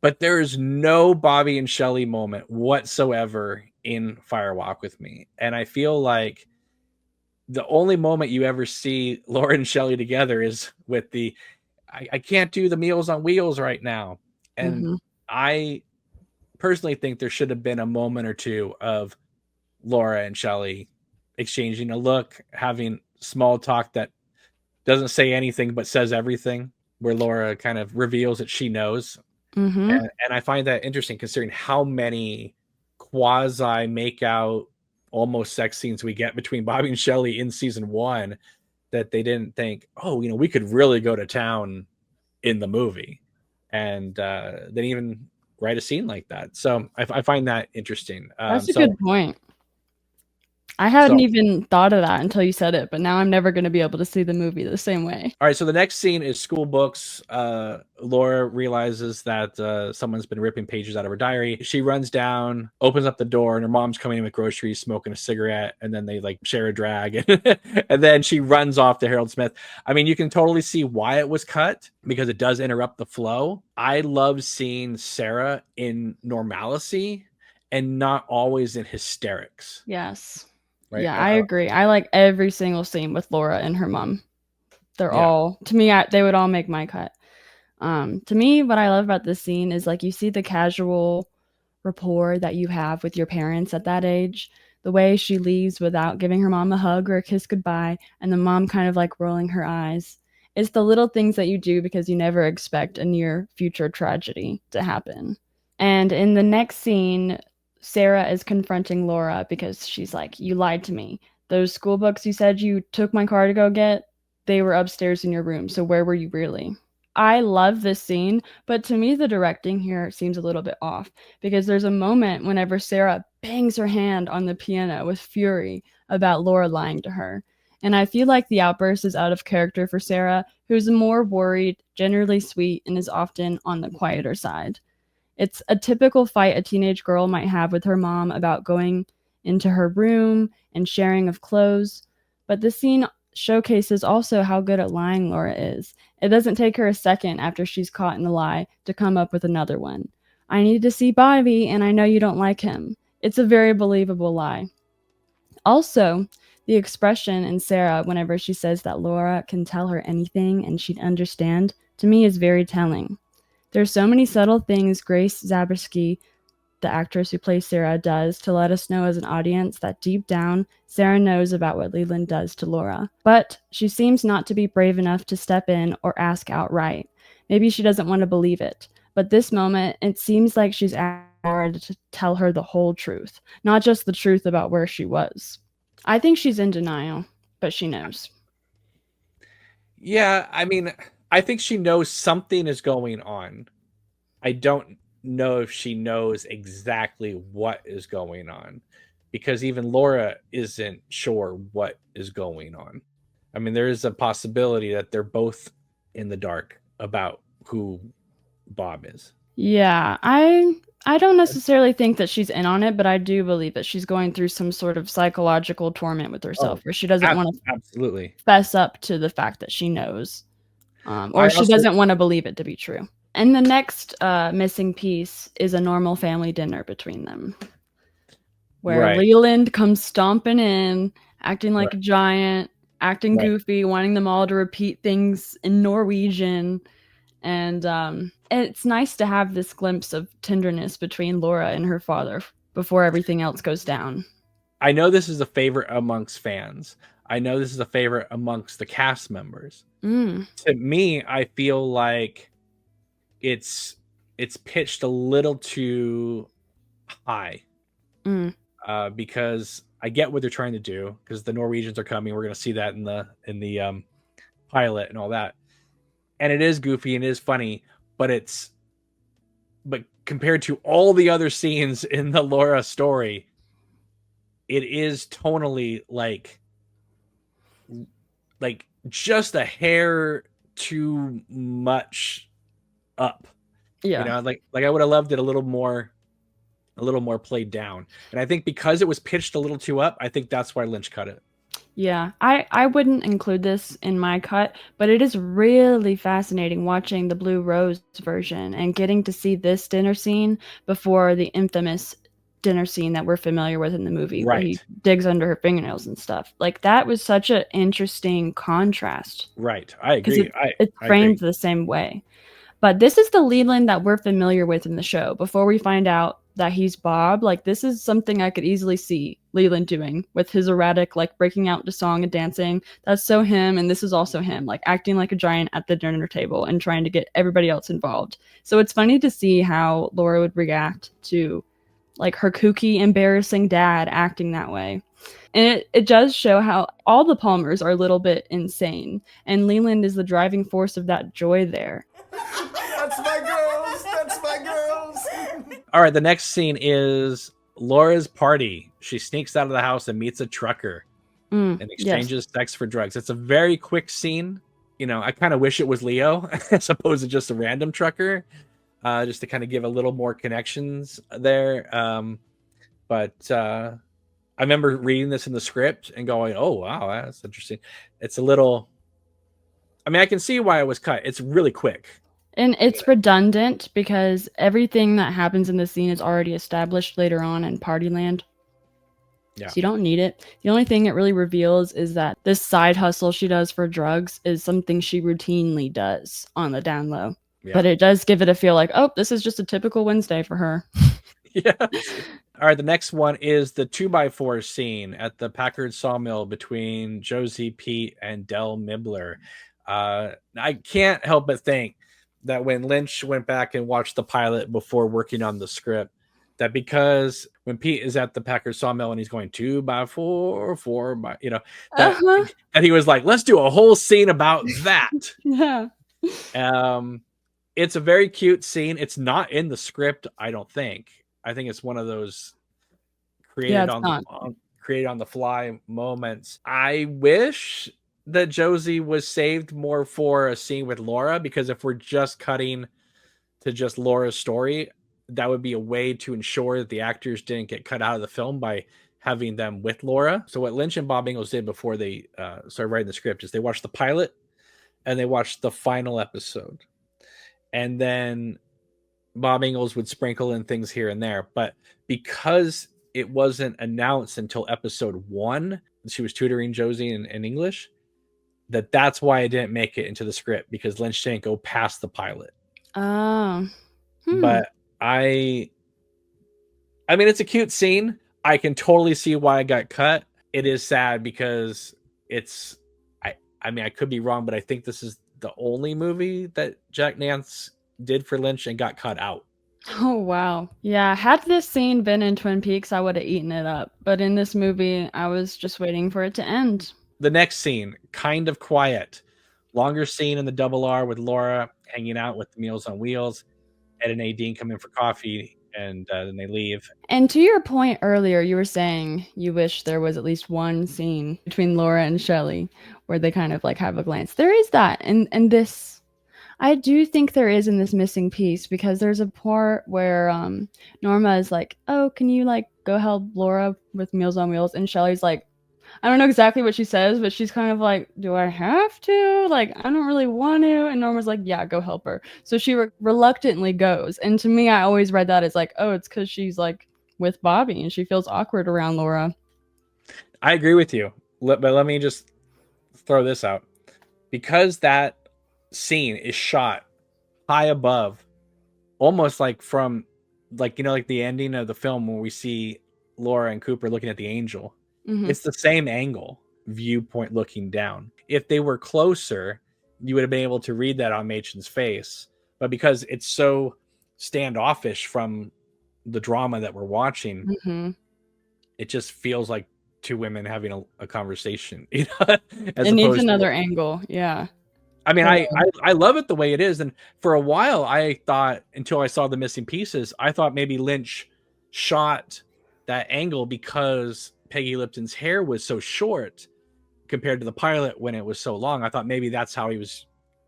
B: But there is no Bobby and Shelley moment whatsoever in Fire Walk with Me. And I feel like the only moment you ever see Laura and Shelley together is with I can't do the Meals on Wheels right now. And I personally think there should have been a moment or two of Laura and Shelley exchanging a look, having small talk that doesn't say anything but says everything, where Laura kind of reveals that she knows. And I find that interesting, considering how many quasi make-out, almost sex scenes we get between Bobby and Shelley in season one, that they didn't think, oh, we could really go to town in the movie, and then even write a scene like that. So I find that interesting.
A: That's a good point. I hadn't
B: So
A: even thought of that until you said it, but now I'm never going to be able to see the movie the same way.
B: all right, so the next scene is school books. Laura realizes that someone's been ripping pages out of her diary. She runs down, opens up the door, and her mom's coming in with groceries, smoking a cigarette, and then they like share a drag. And then she runs off to Harold Smith. I mean, you can totally see why it was cut because it does interrupt the flow. I love seeing Sarah in normalcy and not always in hysterics,
A: Yes.
B: right?
A: Yeah, I agree. I like every single scene with Laura and her mom. They're
B: Yeah.
A: all, to me, they would all make my cut. To me, what I love about this scene is like you see the casual rapport that you have with your parents at that age. The way she leaves without giving her mom a hug or a kiss goodbye, and the mom kind of like rolling her eyes. It's the little things that you do because you never expect a near future tragedy to happen. And in the next scene, Sarah is confronting Laura because she's like, "You lied to me. Those school books you said you took my car to go get, they were upstairs in your room. So where were you really?" I love this scene, but to me, the directing here seems a little bit off because there's a moment whenever Sarah bangs her hand on the piano with fury about Laura lying to her. And I feel like the outburst is out of character for Sarah, who's more worried, generally sweet, and is often on the quieter side. It's a typical fight a teenage girl might have with her mom about going into her room and sharing of clothes. But the scene showcases also how good at lying Laura is. It doesn't take her a second after she's caught in a lie to come up with another one. "I need to see Bobby, and I know you don't like him." It's a very believable lie. Also, the expression in Sarah whenever she says that Laura can tell her anything and she'd understand, to me is very telling. There's so many subtle things Grace Zabriskie, the actress who plays Sarah, does to let us know as an audience that deep down, Sarah knows about what Leland does to Laura. But she seems not to be brave enough to step in or ask outright. Maybe she doesn't want to believe it. But this moment, it seems like she's asking Laura to tell her the whole truth, not just the truth about where she was. I think she's in denial, but she knows.
B: Yeah, I mean, I think she knows something is going on. I don't know if she knows exactly what is going on because even Laura isn't sure what is going on. I mean, there is a possibility that they're both in the dark about who Bob is.
A: Yeah, I don't necessarily think that she's in on it, but I do believe that she's going through some sort of psychological torment with
B: Oh,
A: herself where she doesn't want to
B: absolutely.
A: fess up to the fact that she knows, or
B: I
A: she
B: also
A: doesn't want to believe it to be true. And the next missing piece is a normal family dinner between them, where
B: right,
A: Leland comes stomping in, acting like
B: right,
A: a giant, acting
B: right.
A: goofy, wanting them all to repeat things in Norwegian. And it's nice to have this glimpse of tenderness between Laura and her father before everything else goes down.
B: I know this is a favorite amongst fans. I know this is a favorite amongst the cast members.
A: Mm.
B: To me, I feel like it's pitched a little too high
A: Mm.
B: because I get what they're trying to do because the Norwegians are coming. We're going to see that in the pilot and all that, and it is goofy and it is funny, but compared to all the other scenes in the Laura story, it is tonally like just a hair too much up. You
A: Yeah.
B: know, like I would have loved it a little more played down. And I think because it was pitched a little too up, I think that's why Lynch cut it.
A: Yeah. I wouldn't include this in my cut, but it is really fascinating watching the Blue Rose version and getting to see this dinner scene before the infamous dinner scene that we're familiar with in the movie where he
B: Right.
A: digs under her fingernails and stuff. Like that was such an interesting contrast
B: Right. I
A: because
B: agree.
A: it's
B: I
A: framed
B: agree.
A: the same way. But this is the Leland that we're familiar with in the show. Before we find out that he's Bob, like this is something I could easily see Leland doing with his erratic, like breaking out into song and dancing. That's so him, and this is also him, like acting like a giant at the dinner table and trying to get everybody else involved. So it's funny to see how Laura would react to like her kooky, embarrassing dad acting that way. And it does show how all the Palmers are a little bit insane, and Leland is the driving force of that joy there.
C: That's my girls. That's my girls.
B: All right, the next scene is Laura's party. She sneaks out of the house and meets a trucker and
A: Yes.
B: exchanges sex for drugs. It's a very quick scene. You know, I kind of wish it was Leo as opposed to just a random trucker, just to kind of give a little more connections there. But I remember reading this in the script and going, "Oh wow, that's interesting." It's a little. I mean, I can see why it was cut. It's really quick.
A: And it's redundant because everything that happens in the scene is already established later on in Partyland.
B: Yeah.
A: So you don't need it. The only thing it really reveals is that this side hustle she does for drugs is something she routinely does on the down low. Yeah. But it does give it a feel like, oh, this is just a typical Wednesday for her.
B: Yeah. All right, the next one is the 2x4 scene at the Packard Sawmill between Josie, Pete, and Del Mibler. I can't help but think that when Lynch went back and watched the pilot before working on the script, that because when Pete is at the Packard Sawmill and he's going 2x4, 4x, you know, that he was like, let's do a whole scene about that.
A: Yeah.
B: It's a very cute scene. It's not in the script, I don't think. I think it's one of those created on the fly moments. I wish that Josie was saved more for a scene with Laura, because if we're just cutting to just Laura's story, that would be a way to ensure that the actors didn't get cut out of the film by having them with Laura. So what Lynch and Bob Ingalls did before they started writing the script is they watched the pilot and they watched the final episode. And then Bob Ingalls would sprinkle in things here and there. But because it wasn't announced until episode 1, she was tutoring Josie in English, that's why I didn't make it into the script, because Lynch didn't go past the pilot.
A: Oh.
B: But I mean, it's a cute scene. I can totally see why it got cut. It is sad because it's, I mean, I could be wrong, but I think this is the only movie that Jack Nance did for Lynch and got cut out.
A: Oh, wow. Yeah, had this scene been in Twin Peaks, I would have eaten it up. But in this movie, I was just waiting for it to end.
B: The next scene, Kind of Quiet. Longer scene in the Double R with Laura hanging out with the Meals on Wheels. Ed and Nadine come in for coffee, and then they leave. And
A: to your point earlier, you were saying you wish there was at least one scene between Laura and Shelley where they kind of like have a glance. There is that. And this, I do think there is in this missing piece, because there's a part where Norma is like, oh, can you like go help Laura with Meals on Wheels? And Shelley's like, I don't know exactly what she says, but she's kind of like, do I have to? Like, I don't really want to. And Norma's like, yeah, go help her. So she reluctantly goes. And to me, I always read that as like, oh, it's because she's like with Bobby and she feels awkward around Laura.
B: I agree with you. But let me just throw this out. Because that scene is shot high above, almost like from, like, you know, like the ending of the film where we see Laura and Cooper looking at the angel. Mm-hmm. It's the same angle, viewpoint looking down. If they were closer, you would have been able to read that on Machen's face. But because it's so standoffish from the drama that we're watching, mm-hmm. it just feels like two women having a conversation. You know?
A: It needs another angle. Yeah.
B: I mean, I love it the way it is. And for a while, I thought, until I saw the missing pieces, I thought maybe Lynch shot that angle because Peggy Lipton's hair was so short compared to the pilot when it was so long. I thought maybe that's how he was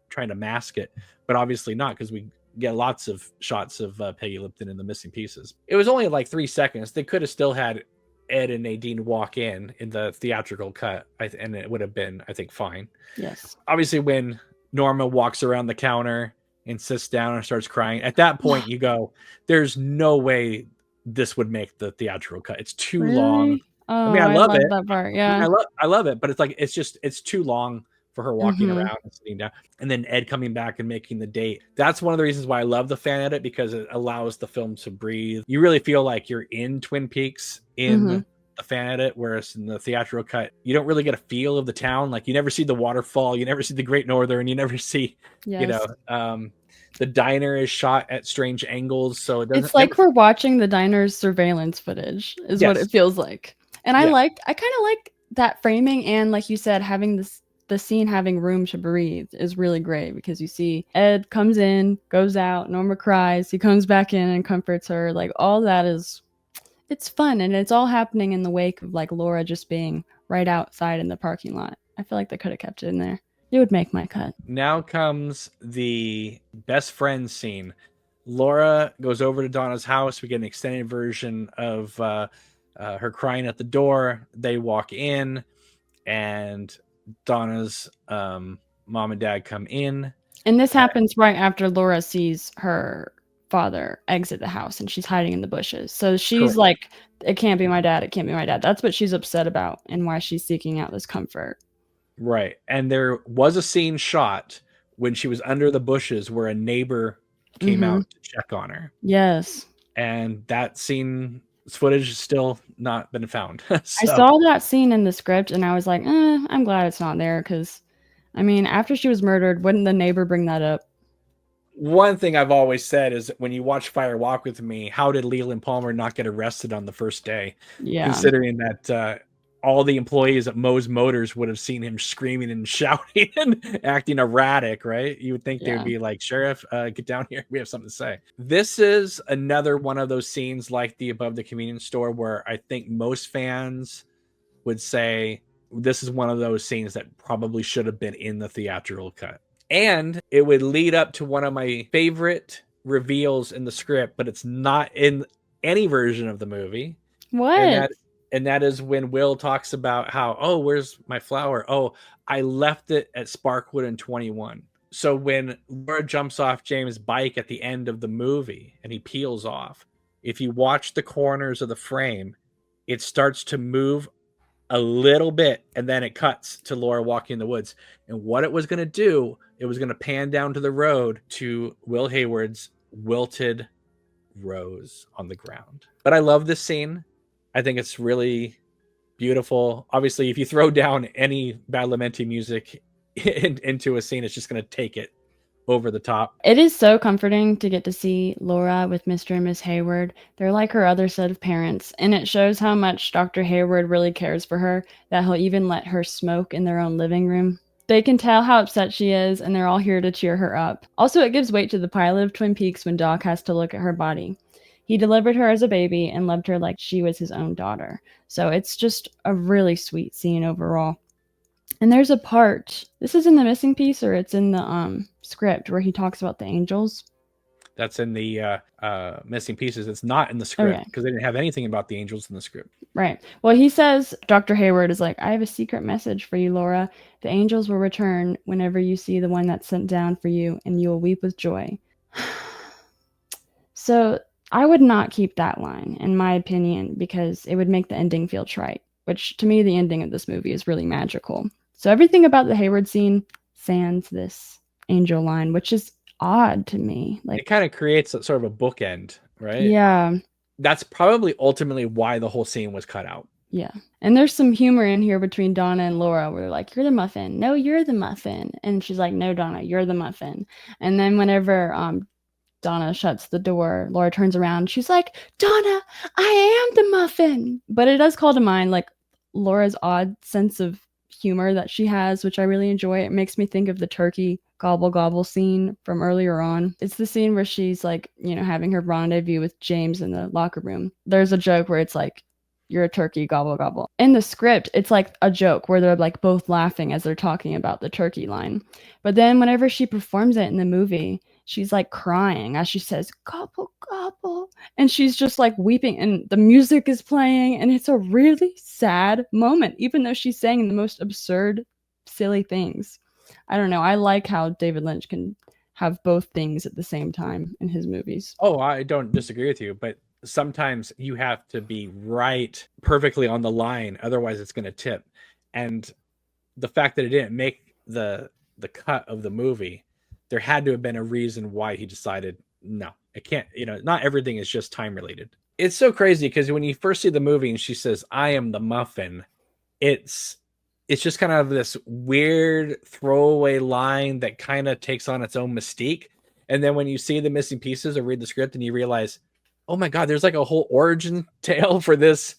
B: trying to mask it, but obviously not, because we get lots of shots of Peggy Lipton in the missing pieces. It was only like 3 seconds. They could have still had Ed and Nadine walk in the theatrical cut, and it would have been, I think, fine.
A: Yes.
B: Obviously, when Norma walks around the counter and sits down and starts crying, at that point you go, there's no way this would make the theatrical cut. It's too long.
A: Oh,
B: I mean, I love it.
A: That part, yeah.
B: I love it, but it's like, it's too long for her walking mm-hmm. around and sitting down. And then Ed coming back and making the date. That's one of the reasons why I love the fan edit, because it allows the film to breathe. You really feel like you're in Twin Peaks in mm-hmm. the fan edit, whereas in the theatrical cut, you don't really get a feel of the town. Like, you never see the waterfall, you never see the Great Northern, you never see, yes. you know, the diner is shot at strange angles. So
A: it's like we're watching the diner's surveillance footage is yes. what it feels like. And I kind of like that framing, and like you said, having the scene having room to breathe is really great, because you see Ed comes in, goes out, Norma cries, he comes back in and comforts her. Like, all that is, It's fun, and it's all happening in the wake of like Laura just being right outside in the parking lot. I feel like they could have kept it in there. It would make my cut.
B: Now comes the best friend scene. Laura goes over to Donna's house. We get an extended version of her crying at the door. They walk in, and Donna's mom and dad come in.
A: And this happens right after Laura sees her father exit the house, and she's hiding in the bushes. So she's
B: Correct.
A: like, it can't be my dad. It can't be my dad. That's what she's upset about and why she's seeking out this comfort.
B: Right. And there was a scene shot when she was under the bushes where a neighbor came out to check on her.
A: Yes.
B: And that scene footage has still not been found.
A: I saw that scene in the script, and I was like, I'm glad it's not there, because, I mean, after she was murdered, wouldn't the neighbor bring that up?
B: One thing I've always said is when you watch Fire Walk with Me, how did Leland Palmer not get arrested on the first day?
A: Yeah.
B: Considering that all the employees at Moe's Motors would have seen him screaming and shouting and acting erratic, right? You would think they would be like, Sheriff, get down here. We have something to say. This is another one of those scenes like the Above the Convenience Store where I think most fans would say this is one of those scenes that probably should have been in the theatrical cut. And it would lead up to one of my favorite reveals in the script, but it's not in any version of the movie.
A: What?
B: And that is when Will talks about how, oh, where's my flower? Oh, I left it at Sparkwood in 21. So when Laura jumps off James' bike at the end of the movie and he peels off, if you watch the corners of the frame, it starts to move a little bit, and then it cuts to Laura walking in the woods. And what it was going to do, it was going to pan down to the road to Will Hayward's wilted rose on the ground. But I love this scene. I think it's really beautiful. Obviously, if you throw down any Badalamenti music into a scene, it's just going to take it over the top.
A: It is so comforting to get to see Laura with Mr. and Miss Hayward. They're like her other set of parents, and it shows how much Dr. Hayward really cares for her, that he'll even let her smoke in their own living room. They can tell how upset she is, and they're all here to cheer her up. Also, it gives weight to the pilot of Twin Peaks when Doc has to look at her body. He delivered her as a baby and loved her like she was his own daughter. So it's just a really sweet scene overall. And there's a part, this is in the missing piece, or it's in the script, where he talks about the angels.
B: That's in the missing pieces. It's not in the script because they didn't have anything about the angels in the script.
A: Right. Well, he says, Dr. Hayward is like, I have a secret message for you, Laura. The angels will return whenever you see the one that's sent down for you, and you will weep with joy. So I would not keep that line, in my opinion, because it would make the ending feel trite, which to me, the ending of this movie is really magical. So everything about the Hayward scene sans this angel line, which is odd to me. Like,
B: it kind of creates a, sort of a bookend, right?
A: Yeah.
B: That's probably ultimately why the whole scene was cut out.
A: Yeah. And there's some humor in here between Donna and Laura where they're like, you're the muffin. No, you're the muffin. And she's like, no, Donna, you're the muffin. And then whenever Donna shuts the door, Laura turns around. She's like, Donna, I am the muffin. But it does call to mind like Laura's odd sense of humor that she has, which I really enjoy. It makes me think of the turkey gobble gobble scene from earlier on. It's the scene where she's like, having her rendezvous with James in the locker room. There's a joke where it's like, you're a turkey, gobble gobble. In the script, it's like a joke where they're like both laughing as they're talking about the turkey line. But then whenever she performs it in the movie, she's like crying as she says, gobble, gobble. And she's just like weeping, and the music is playing, and it's a really sad moment, even though she's saying the most absurd, silly things. I don't know. I like how David Lynch can have both things at the same time in his movies.
B: Oh, I don't disagree with you, but sometimes you have to be right perfectly on the line. Otherwise it's going to tip. And the fact that it didn't make the cut of the movie, there had to have been a reason why he decided, no, it can't, not everything is just time related. It's so crazy because when you first see the movie and she says, I am the muffin, it's just kind of this weird throwaway line that kind of takes on its own mystique. And then when you see the missing pieces or read the script and you realize, oh my God, there's like a whole origin tale for this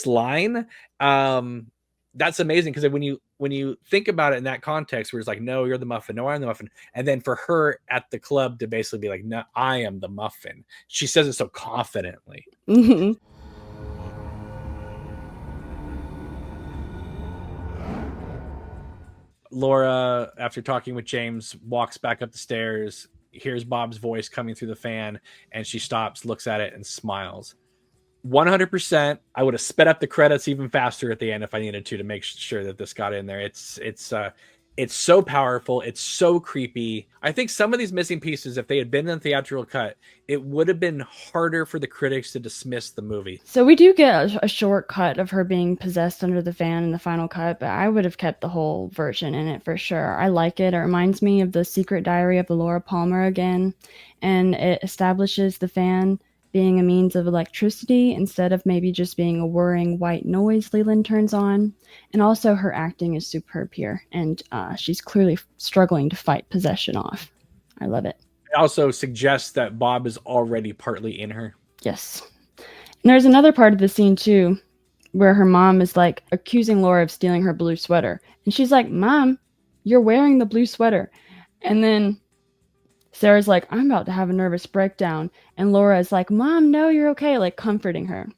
B: line. That's amazing because when you think about it in that context, where it's like, no, you're the muffin, no, I'm the muffin, and then for her at the club to basically be like, no, I am the muffin. She says it so confidently.
A: Mm-hmm.
B: Laura, after talking with James, walks back up the stairs, hears Bob's voice coming through the fan, and she stops, looks at it, and smiles. 100%. I would have sped up the credits even faster at the end if I needed to make sure that this got in there. It's so powerful. It's so creepy. I think some of these missing pieces, if they had been in the theatrical cut, it would have been harder for the critics to dismiss the movie.
A: So we do get a short cut of her being possessed under the fan in the final cut, but I would have kept the whole version in it for sure. I like it. It reminds me of the Secret Diary of the Laura Palmer again, and it establishes the fan being a means of electricity instead of maybe just being a whirring white noise Leland turns on. And also her acting is superb here, and she's clearly struggling to fight possession off. I love it.
B: It also suggests that Bob is already partly in her.
A: Yes. And there's another part of the scene too where her mom is like accusing Laura of stealing her blue sweater. And she's like, "Mom, you're wearing the blue sweater." And then Sarah's like, "I'm about to have a nervous breakdown." And Laura is like, "Mom, no, you're okay," like comforting her.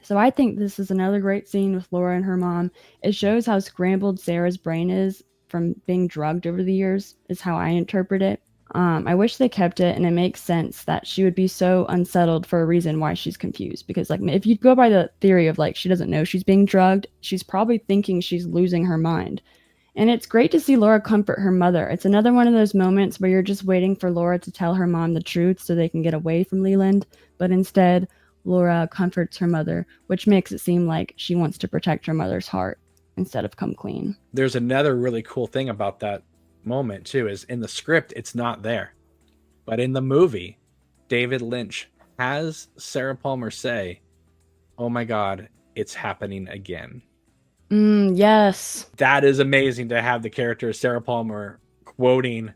A: So I think this is another great scene with Laura and her mom. It shows how scrambled Sarah's brain is from being drugged over the years, is how I interpret it. I wish they kept it, and it makes sense that she would be so unsettled for a reason why she's confused. Because, like, if you go by the theory of, like, she doesn't know she's being drugged, she's probably thinking she's losing her mind. And it's great to see Laura comfort her mother. It's another one of those moments where you're just waiting for Laura to tell her mom the truth so they can get away from Leland. But instead, Laura comforts her mother, which makes it seem like she wants to protect her mother's heart instead of come clean.
B: There's another really cool thing about that moment too, is in the script it's not there, but in the movie David Lynch has Sarah Palmer say, "Oh my god, it's happening again."
A: Yes.
B: That is amazing to have the character of Sarah Palmer quoting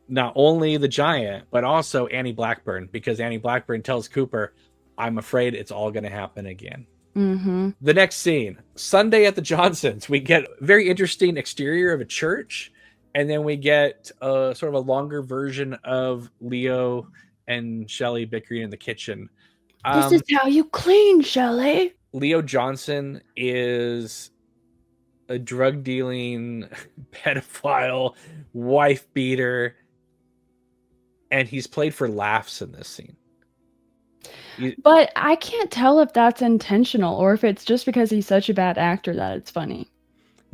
B: not only the giant but also Annie Blackburn, because Annie Blackburn tells Cooper, "I'm afraid it's all going to happen again." The next scene, Sunday at the Johnsons, we get a very interesting exterior of a church. And then we get sort of a longer version of Leo and Shelley bickering in the kitchen.
A: This is how you clean, Shelley.
B: Leo Johnson is a drug dealing pedophile, wife beater, and he's played for laughs in this scene.
A: But I can't tell if that's intentional or if it's just because he's such a bad actor that it's funny.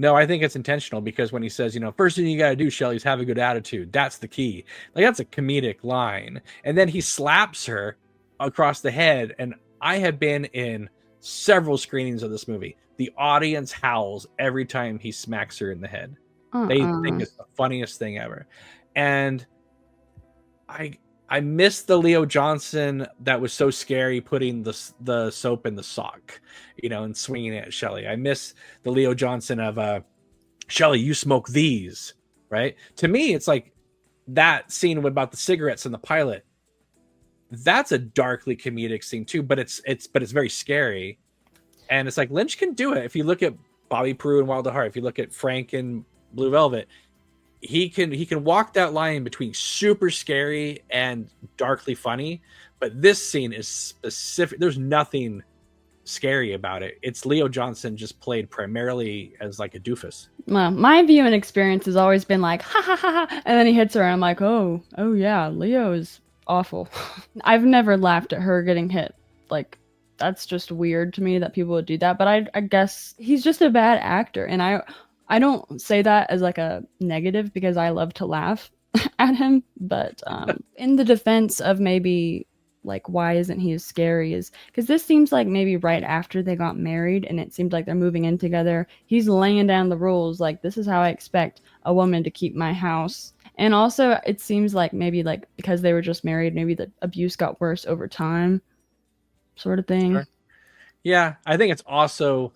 B: No, I think it's intentional, because when he says, first thing you got to do, Shelley, is have a good attitude. That's the key. Like, that's a comedic line. And then he slaps her across the head. And I have been in several screenings of this movie. The audience howls every time he smacks her in the head. They think it's the funniest thing ever. And I miss the Leo Johnson that was so scary, putting the soap in the sock, and swinging it at Shelley. I miss the Leo Johnson of Shelley, you smoke these, right? To me, it's like that scene about the cigarettes in the pilot. That's a darkly comedic scene too, but it's very scary. And it's like Lynch can do it. If you look at Bobby Peru and Wild at Heart, if you look at Frank and Blue Velvet, he can walk that line between super scary and darkly funny. But this scene is specific. There's nothing scary about it. It's Leo Johnson just played primarily as like a doofus.
A: Well, my viewing experience has always been like, ha ha ha ha, and then he hits her and I'm like, oh yeah, Leo is awful. I've never laughed at her getting hit. Like, that's just weird to me that people would do that. But I guess he's just a bad actor, and I don't say that as like a negative because I love to laugh at him. But in the defense of maybe like why isn't he as scary, is because this seems like maybe right after they got married and it seems like they're moving in together. He's laying down the rules, like, this is how I expect a woman to keep my house. And also it seems like maybe like because they were just married, maybe the abuse got worse over time, sort of thing.
B: Sure. Yeah, I think it's also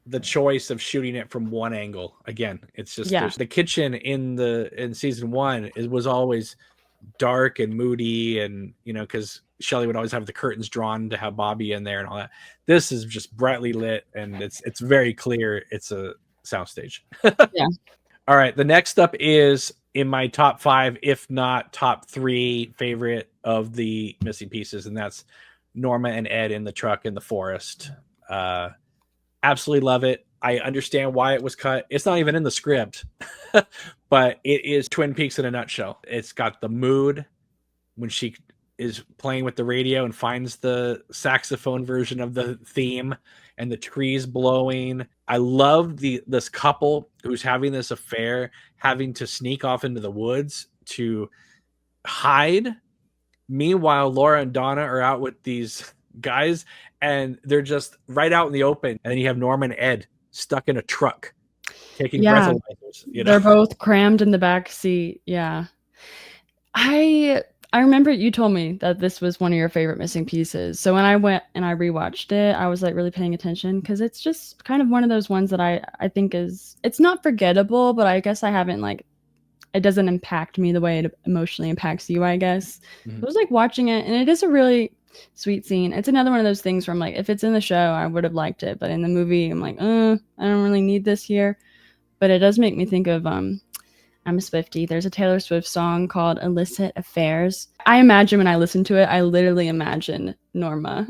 B: the choice of shooting it from one angle. Again, it's just the kitchen in season one was always dark and moody, and because Shelley would always have the curtains drawn to have Bobby in there and all that. This is just brightly lit, and it's very clear it's a soundstage.
A: Yeah.
B: All right, the next up is in my top 5, if not top 3 favorite of the missing pieces, and that's Norma and Ed in the truck in the forest. Absolutely love it. I understand why it was cut. It's not even in the script, but it is Twin Peaks in a nutshell. It's got the mood when she is playing with the radio and finds the saxophone version of the theme and the trees blowing. I love this couple who's having this affair, having to sneak off into the woods to hide. Meanwhile, Laura and Donna are out with these guys and they're just right out in the open. And then you have Norma and Ed stuck in a truck taking
A: Yeah,
B: breathalyzers.
A: they're both crammed in the back seat. Yeah. I remember you told me that this was one of your favorite missing pieces. So when I went and I rewatched it, I was like really paying attention because it's just kind of one of those ones that I think is it's not forgettable, but I guess I haven't like it doesn't impact me the way it emotionally impacts you, I guess.
B: Mhm.
A: I was like watching it and it is a really sweet scene. It's another one of those things where I'm like, if it's in the show, I would have liked it, but in the movie, I'm like, I don't really need this here. But it does make me think of I'm a Swiftie. There's a Taylor Swift song called Illicit Affairs. I imagine when I listen to it, I literally imagine Norma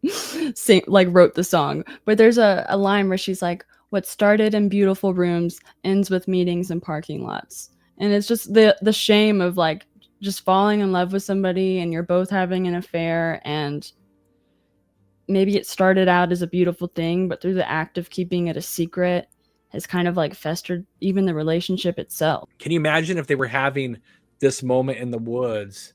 A: wrote the song. But there's a line where she's like, what started in beautiful rooms ends with meetings in parking lots. And it's just the shame of like just falling in love with somebody and you're both having an affair and maybe it started out as a beautiful thing, but through the act of keeping it a secret has kind of like festered even the relationship itself.
B: Can you imagine if they were having this moment in the woods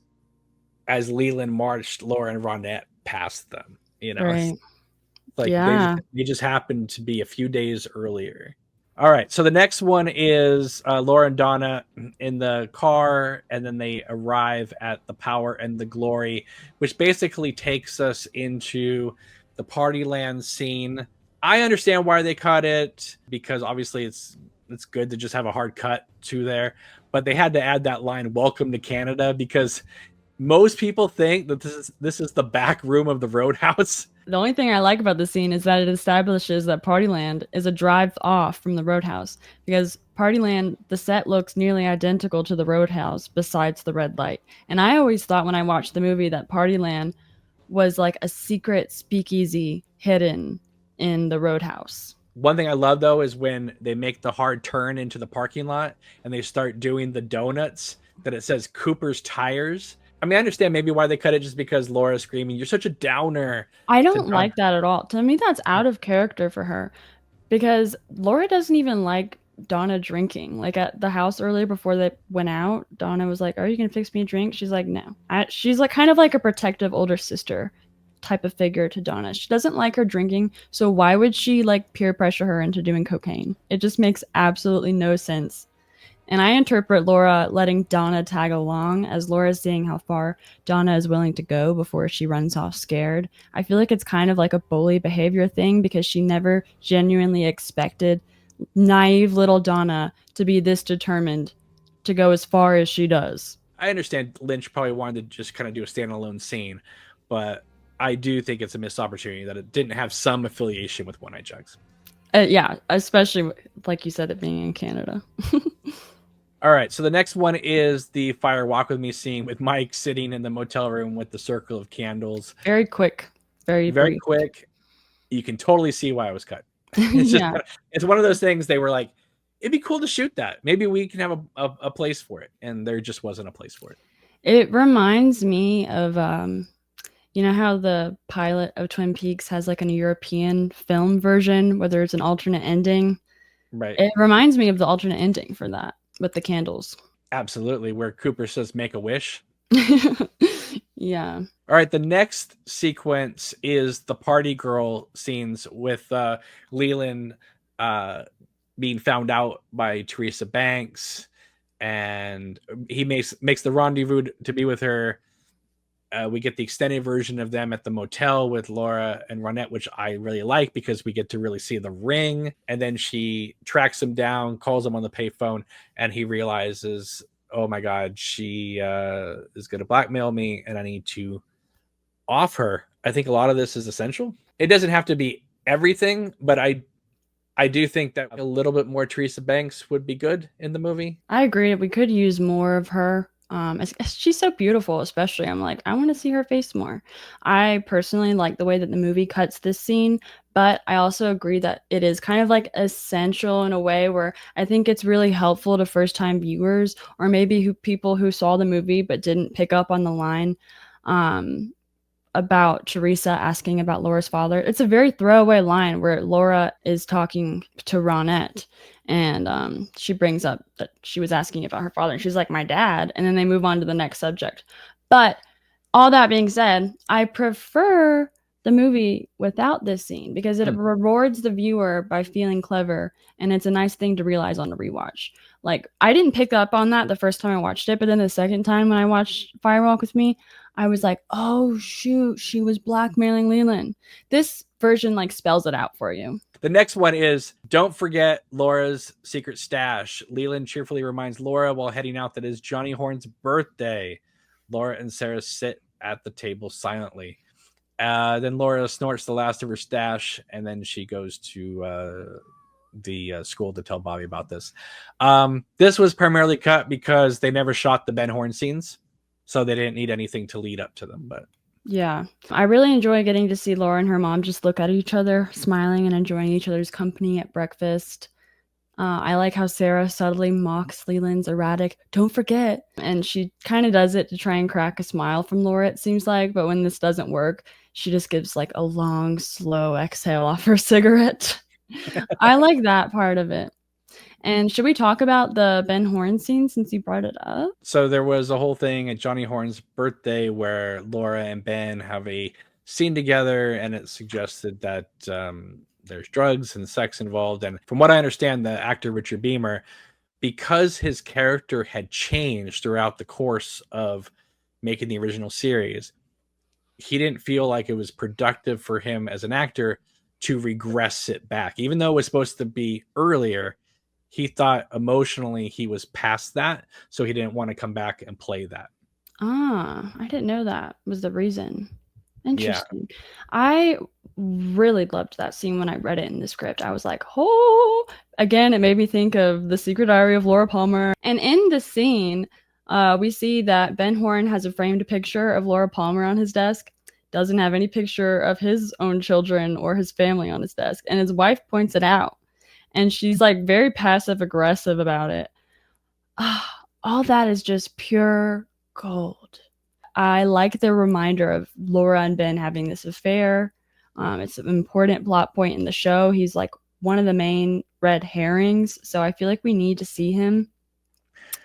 B: as Leland marched Laura and Ronette past them? You know,
A: Right.
B: it's like
A: Yeah.
B: they just happened to be a few days earlier. All right, so the next one is Laura and Donna in the car, and then they arrive at the Power and the Glory, which basically takes us into the Partyland scene. I understand why they cut it because obviously it's good to just have a hard cut to there, but they had to add that line "Welcome to Canada" because most people think that this is the back room of the Roadhouse.
A: The only thing I like about the scene is that it establishes that Partyland is a drive off from the Roadhouse because Partyland, the set looks nearly identical to the Roadhouse besides the red light. And I always thought when I watched the movie that Partyland was like a secret speakeasy hidden in the Roadhouse.
B: One thing I love though is when they make the hard turn into the parking lot and they start doing the donuts that it says Cooper's Tires. I mean, I understand maybe why they cut it just because Laura's screaming, "You're such a downer."
A: I
B: To
A: don't
B: Donna.
A: like that at all. To me, that's out of character for her because Laura doesn't even like Donna drinking. Like at the house earlier before they went out, Donna was like, "Are you gonna fix me a drink?" She's like, "No." She's like kind of like a protective older sister type of figure to Donna. She doesn't like her drinking, so why would she like peer pressure her into doing cocaine? It just makes absolutely no sense. And I interpret Laura letting Donna tag along as Laura seeing how far Donna is willing to go before she runs off scared. I feel like it's kind of like a bully behavior thing because she never genuinely expected naive little Donna to be this determined to go as far as she does.
B: I understand Lynch probably wanted to just kind of do a standalone scene, but I do think it's a missed opportunity that it didn't have some affiliation with One Eye Jugs.
A: Yeah, especially like you said, it being in Canada.
B: All right, so the next one is the Fire Walk with Me scene with Mike sitting in the motel room with the circle of candles.
A: Very quick, very
B: Very
A: brief.
B: quick. You can totally see why it was cut. It's just
A: Yeah.
B: it's one of those things they were like, it'd be cool to shoot that. Maybe we can have a place for it, and there just wasn't a place for it.
A: It reminds me of you know how the pilot of Twin Peaks has like an European film version where there's an alternate ending?
B: Right.
A: It reminds me of the alternate ending for that with the candles.
B: Absolutely. Where Cooper says make a wish.
A: Yeah.
B: All right, the next sequence is the party girl scenes with Leland being found out by Teresa Banks, and he makes the rendezvous to be with her. We get the extended version of them at the motel with Laura and Ronette, which I really like because we get to really see the ring. And then she tracks him down, calls him on the payphone, and he realizes, oh my God, she is going to blackmail me and I need to off her. I think a lot of this is essential. It doesn't have to be everything, but I do think that a little bit more Teresa Banks would be good in the movie.
A: I agree. We could use more of her. She's so beautiful, especially. I'm like, I want to see her face more. I personally like the way that the movie cuts this scene, but I also agree that it is kind of like essential in a way where I think it's really helpful to first time viewers or maybe people who saw the movie but didn't pick up on the line. Um, about Teresa asking about Laura's father. It's a very throwaway line where Laura is talking to Ronette and she brings up that she was asking about her father and she's like, my dad. And then they move on to the next subject. But all that being said, I prefer the movie without this scene because it rewards the viewer by feeling clever and it's a nice thing to realize on a rewatch. Like, I didn't pick up on that the first time I watched it, but then the second time when I watched Firewalk with Me, I was like, oh shoot, she was blackmailing Leland. This version like spells it out for you.
B: The next one is, don't forget Laura's secret stash. Leland cheerfully reminds Laura while heading out that it is Johnny Horn's birthday. Laura and Sarah sit at the table silently. Then Laura snorts the last of her stash, and then she goes to the school to tell Bobby about this. This was primarily cut because they never shot the Ben Horn scenes, so they didn't need anything to lead up to them. But
A: yeah, I really enjoy getting to see Laura and her mom just look at each other, smiling and enjoying each other's company at breakfast. I like how Sarah subtly mocks Leland's erratic, don't forget. And she kind of does it to try and crack a smile from Laura, it seems like. But when this doesn't work, she just gives like a long, slow exhale off her cigarette. I like that part of it. And should we talk about the Ben Horn scene since you brought it up?
B: So there was a whole thing at Johnny Horn's birthday where Laura and Ben have a scene together, and it suggested that there's drugs and sex involved. And from what I understand, the actor Richard Beamer, because his character had changed throughout the course of making the original series, he didn't feel like it was productive for him as an actor to regress it back. Even though it was supposed to be earlier, he thought emotionally he was past that, so he didn't want to come back and play that.
A: Ah, I didn't know that was the reason. Interesting.
B: Yeah.
A: I really loved that scene when I read it in the script. I was like, oh, again, it made me think of The Secret Diary of Laura Palmer. And in the scene, we see that Ben Horn has a framed picture of Laura Palmer on his desk, doesn't have any picture of his own children or his family on his desk. And his wife points it out. And she's like very passive aggressive about it. All that is just pure gold. I like the reminder of Laura and Ben having this affair. It's an important plot point in the show. He's like one of the main red herrings, so I feel like we need to see him.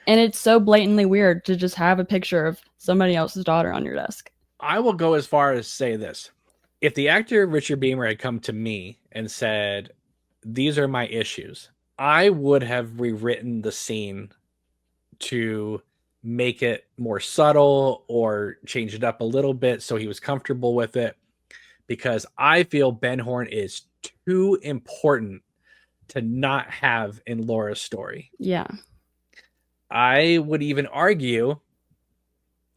A: And it's so blatantly weird to just have a picture of somebody else's daughter on your desk.
B: I will go as far as say this. If the actor Richard Beamer had come to me and said, these are my issues, I would have rewritten the scene to make it more subtle or change it up a little bit so he was comfortable with it, because I feel Ben Horn is too important to not have in Laura's story.
A: Yeah.
B: I would even argue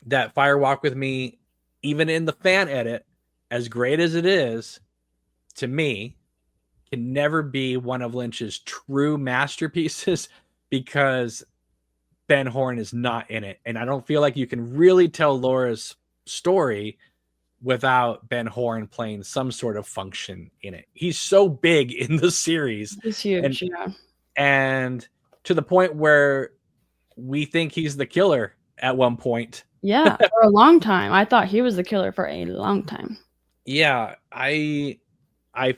B: that Fire Walk with Me, even in the fan edit, as great as it is, to me, can never be one of Lynch's true masterpieces because Ben Horn is not in it. And I don't feel like you can really tell Laura's story without Ben Horn playing some sort of function in it. He's so big in the series.
A: He's huge, yeah.
B: And to the point where we think he's the killer at one point.
A: Yeah, for a long time. I thought he was the killer for a long time.
B: Yeah, I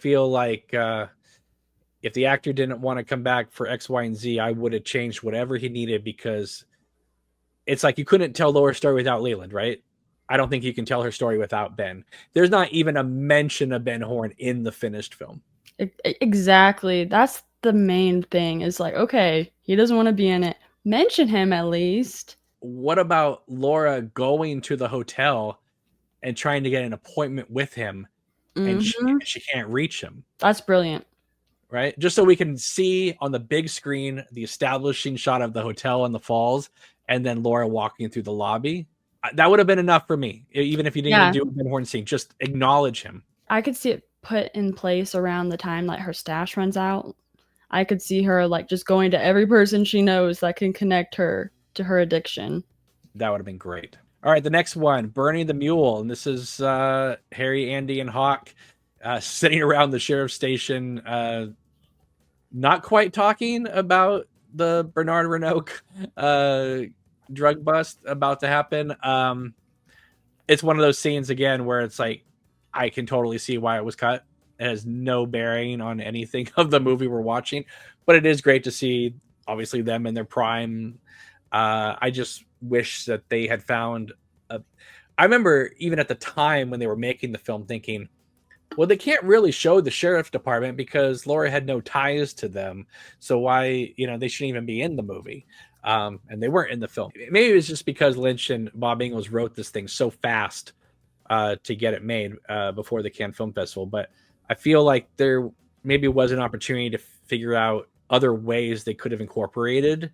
B: feel like if the actor didn't want to come back for X, Y, and Z, I would have changed whatever he needed, because it's like you couldn't tell Laura's story without Leland, right? I don't think you can tell her story without Ben. There's not even a mention of Ben Horn in the finished film.
A: Exactly. That's the main thing, is like, okay, he doesn't want to be in it. Mention him at least.
B: What about Laura going to the hotel and trying to get an appointment with him, and she can't reach him?
A: That's brilliant.
B: Right? Just so we can see on the big screen the establishing shot of the hotel and the falls, and then Laura walking through the lobby. That would have been enough for me, even if you didn't even do a Ben Horn scene. Just acknowledge him.
A: I could see it put in place around the time like her stash runs out. I could see her like just going to every person she knows that can connect her to her addiction.
B: That would have been great. All right, the next one, Bernie the Mule, and this is Harry, Andy, and Hawk sitting around the sheriff's station, not quite talking about the Bernard Renault drug bust about to happen. It's one of those scenes again where it's like, I can totally see why it was cut. It has no bearing on anything of the movie we're watching, but it is great to see, obviously, them in their prime. I just wish that they had found I remember even at the time when they were making the film thinking, well, they can't really show the sheriff's department because Laura had no ties to them. So why, they shouldn't even be in the movie. And they weren't in the film. Maybe it was just because Lynch and Bob Ingalls wrote this thing so fast to get it made before the Cannes Film Festival. But I feel like there maybe was an opportunity to figure out other ways they could have incorporated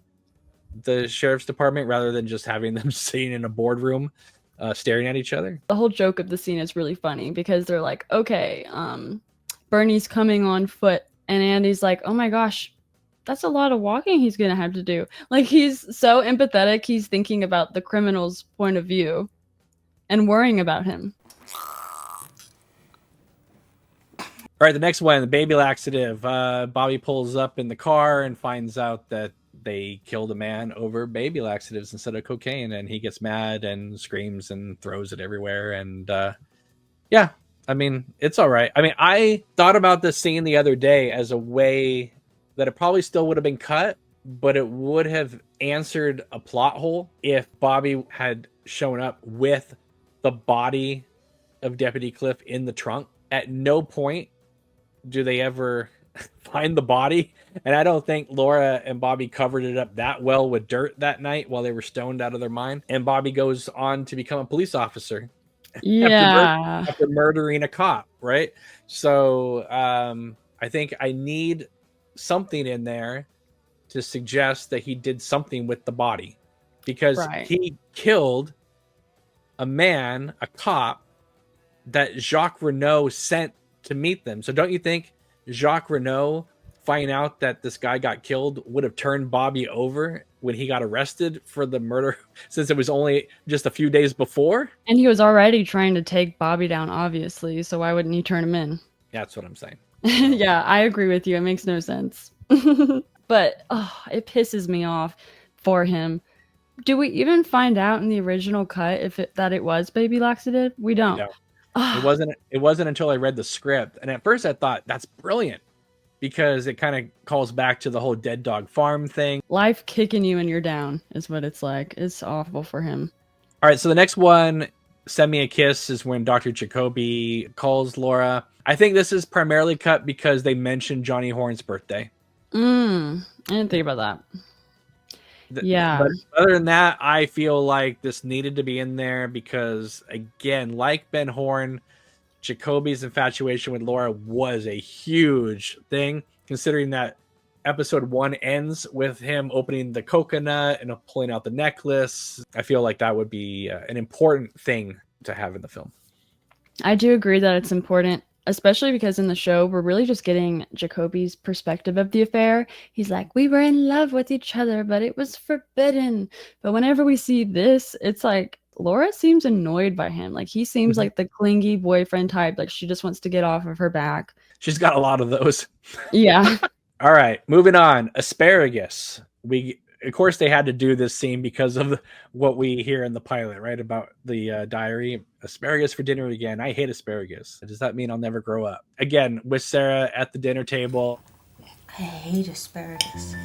B: the sheriff's department rather than just having them sitting in a boardroom staring at each other.
A: The whole joke of the scene is really funny because they're like, okay, Bernie's coming on foot, and Andy's like, oh my gosh, that's a lot of walking he's gonna have to do. Like, he's so empathetic, he's thinking about the criminal's point of view and worrying about him.
B: All right, the next one, the baby laxative. Bobby pulls up in the car and finds out that they killed a man over baby laxatives instead of cocaine, and he gets mad and screams and throws it everywhere. And yeah, I mean, it's all right. I mean, I thought about this scene the other day as a way that it probably still would have been cut, but it would have answered a plot hole if Bobby had shown up with the body of Deputy Cliff in the trunk. At no point do they ever find the body, and I don't think Laura and Bobby covered it up that well with dirt that night while they were stoned out of their mind. And Bobby goes on to become a police officer after murdering a cop, right? So I think I need something in there to suggest that he did something with the body, because he killed a man, a cop, that Jacques Renault sent to meet them. So don't you think Jacques Renault finding out that this guy got killed would have turned Bobby over when he got arrested for the murder, since it was only just a few days before?
A: And he was already trying to take Bobby down, obviously, so why wouldn't he turn him in?
B: That's what I'm saying.
A: Yeah, I agree with you. It makes no sense. But it pisses me off for him. Do we even find out in the original cut that it was baby laxative? We don't.
B: It wasn't until I read the script, and at first I thought that's brilliant because it kind of calls back to the whole dead dog farm thing.
A: Life kicking you and you're down is what it's like. It's awful for him.
B: All right, so the next one, Send Me a Kiss, is when Dr. Jacoby calls Laura. I think this is primarily cut because they mentioned Johnny Horn's birthday.
A: I didn't think about that. Yeah.
B: But other than that, I feel like this needed to be in there because, again, like Ben Horn, Jacoby's infatuation with Laura was a huge thing, considering that episode 1 ends with him opening the coconut and pulling out the necklace. I feel like that would be an important thing to have in the film.
A: I do agree that it's important, especially because in the show, we're really just getting Jacoby's perspective of the affair. He's like, we were in love with each other, but it was forbidden. But whenever we see this, it's like, Laura seems annoyed by him. Like, he seems like the clingy boyfriend type. Like, she just wants to get off of her back.
B: She's got a lot of those.
A: Yeah.
B: All right, moving on. Asparagus. Of course, they had to do this scene because of what we hear in the pilot, right? About the diary. Asparagus for dinner again. I hate asparagus. Does that mean I'll never grow up? Again, with Sarah at the dinner table.
C: I hate asparagus.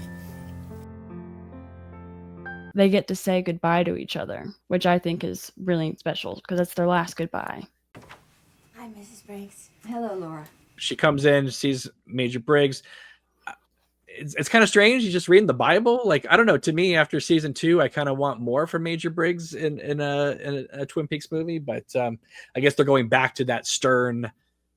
A: They get to say goodbye to each other, which I think is really special because it's their last goodbye.
C: Hi, Mrs. Briggs. Hello, Laura.
B: She comes in, sees Major Briggs. It's kind of strange. He's just reading the Bible. Like, I don't know. To me, after season 2, I kind of want more from Major Briggs in a Twin Peaks movie. But I guess they're going back to that stern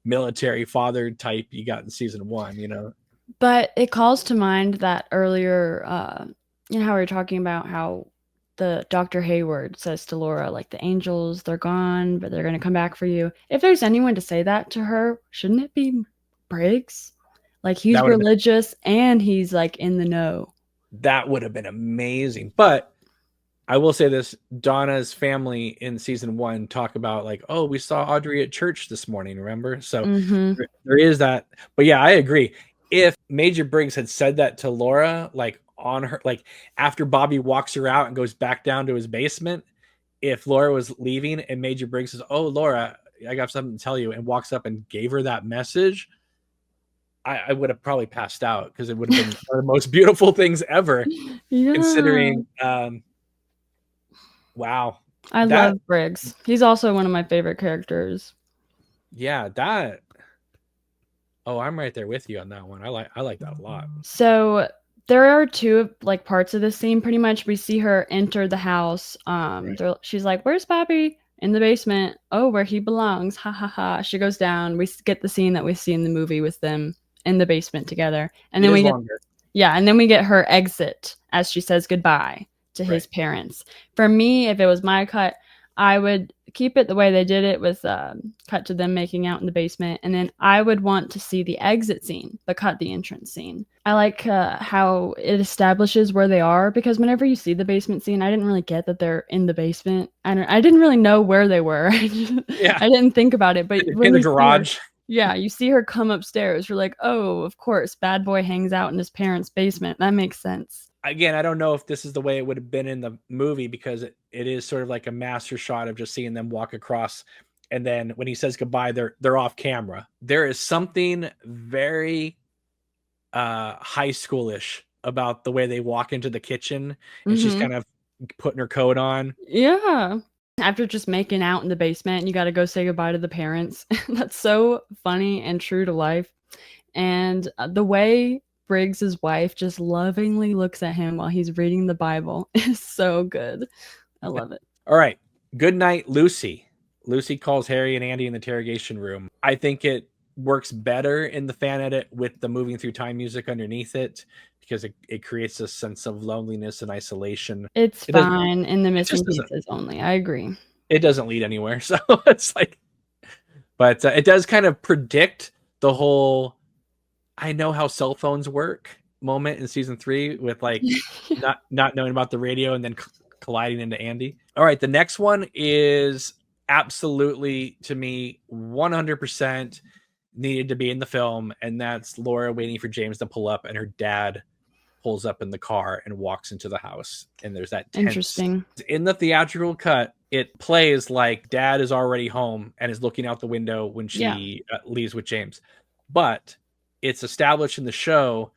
B: military father type you got in season 1. You know.
A: But it calls to mind that earlier, how we were talking about how the Dr. Hayward says to Laura, like, the angels, they're gone, but they're going to come back for you. If there's anyone to say that to her, shouldn't it be Briggs? Like, he's religious and he's like in the know.
B: That would have been amazing. But I will say this: Donna's family in season 1 talk about like, oh, we saw Audrey at church this morning. Remember? So there is that. But yeah, I agree. If Major Briggs had said that to Laura, like on her, like after Bobby walks her out and goes back down to his basement, if Laura was leaving and Major Briggs says, "Oh, Laura, I got something to tell you," and walks up and gave her that message, I would have probably passed out because it would have been one of the most beautiful things ever.
A: Yeah.
B: Considering, wow,
A: I love Briggs. He's also one of my favorite characters.
B: Yeah, that. Oh, I'm right there with you on that one. I like that a lot.
A: So there are two like parts of this scene. Pretty much, we see her enter the house. She's like, "Where's Bobby?" In the basement. Oh, where he belongs. Ha ha ha. She goes down. We get the scene that we see in the movie with them in the basement together, and then we get and then we get her exit as she says goodbye to his parents. For me, if it was my cut, I would keep it the way they did it with cut to them making out in the basement, and then I would want to see the exit scene, but cut the entrance scene. I like how it establishes where they are, because whenever you see the basement scene, I didn't really get that they're in the basement. I didn't really know where they were. I didn't think about it, but
B: in the garage.
A: You see her come upstairs. You're like, oh, of course, bad boy hangs out in his parents' basement. That makes sense.
B: Again, I don't know if this is the way it would have been in the movie, because it is sort of like a master shot of just seeing them walk across. And then when he says goodbye, they're off camera. There is something very high schoolish about the way they walk into the kitchen and she's kind of putting her coat on.
A: Yeah. After just making out in the basement, you got to go say goodbye to the parents. That's so funny and true to life. And the way Briggs's wife just lovingly looks at him while he's reading the Bible is so good. I love it.
B: All right. Good night, Lucy. Lucy calls Harry and Andy in the interrogation room. I think it works better in the fan edit with the moving through time music underneath it, because it creates a sense of loneliness and isolation.
A: It's fine in the missing pieces only. I agree.
B: It doesn't lead anywhere. So it's like, but it does kind of predict the whole I know how cell phones work moment in season 3 with like not knowing about the radio and then colliding into Andy. All right. The next one is absolutely, to me, 100% needed to be in the film. And that's Laura waiting for James to pull up and her dad pulls up in the car and walks into the house. And there's that tense.
A: Interesting.
B: In the theatrical cut, it plays like dad is already home and is looking out the window when she leaves with James. But it's established in the show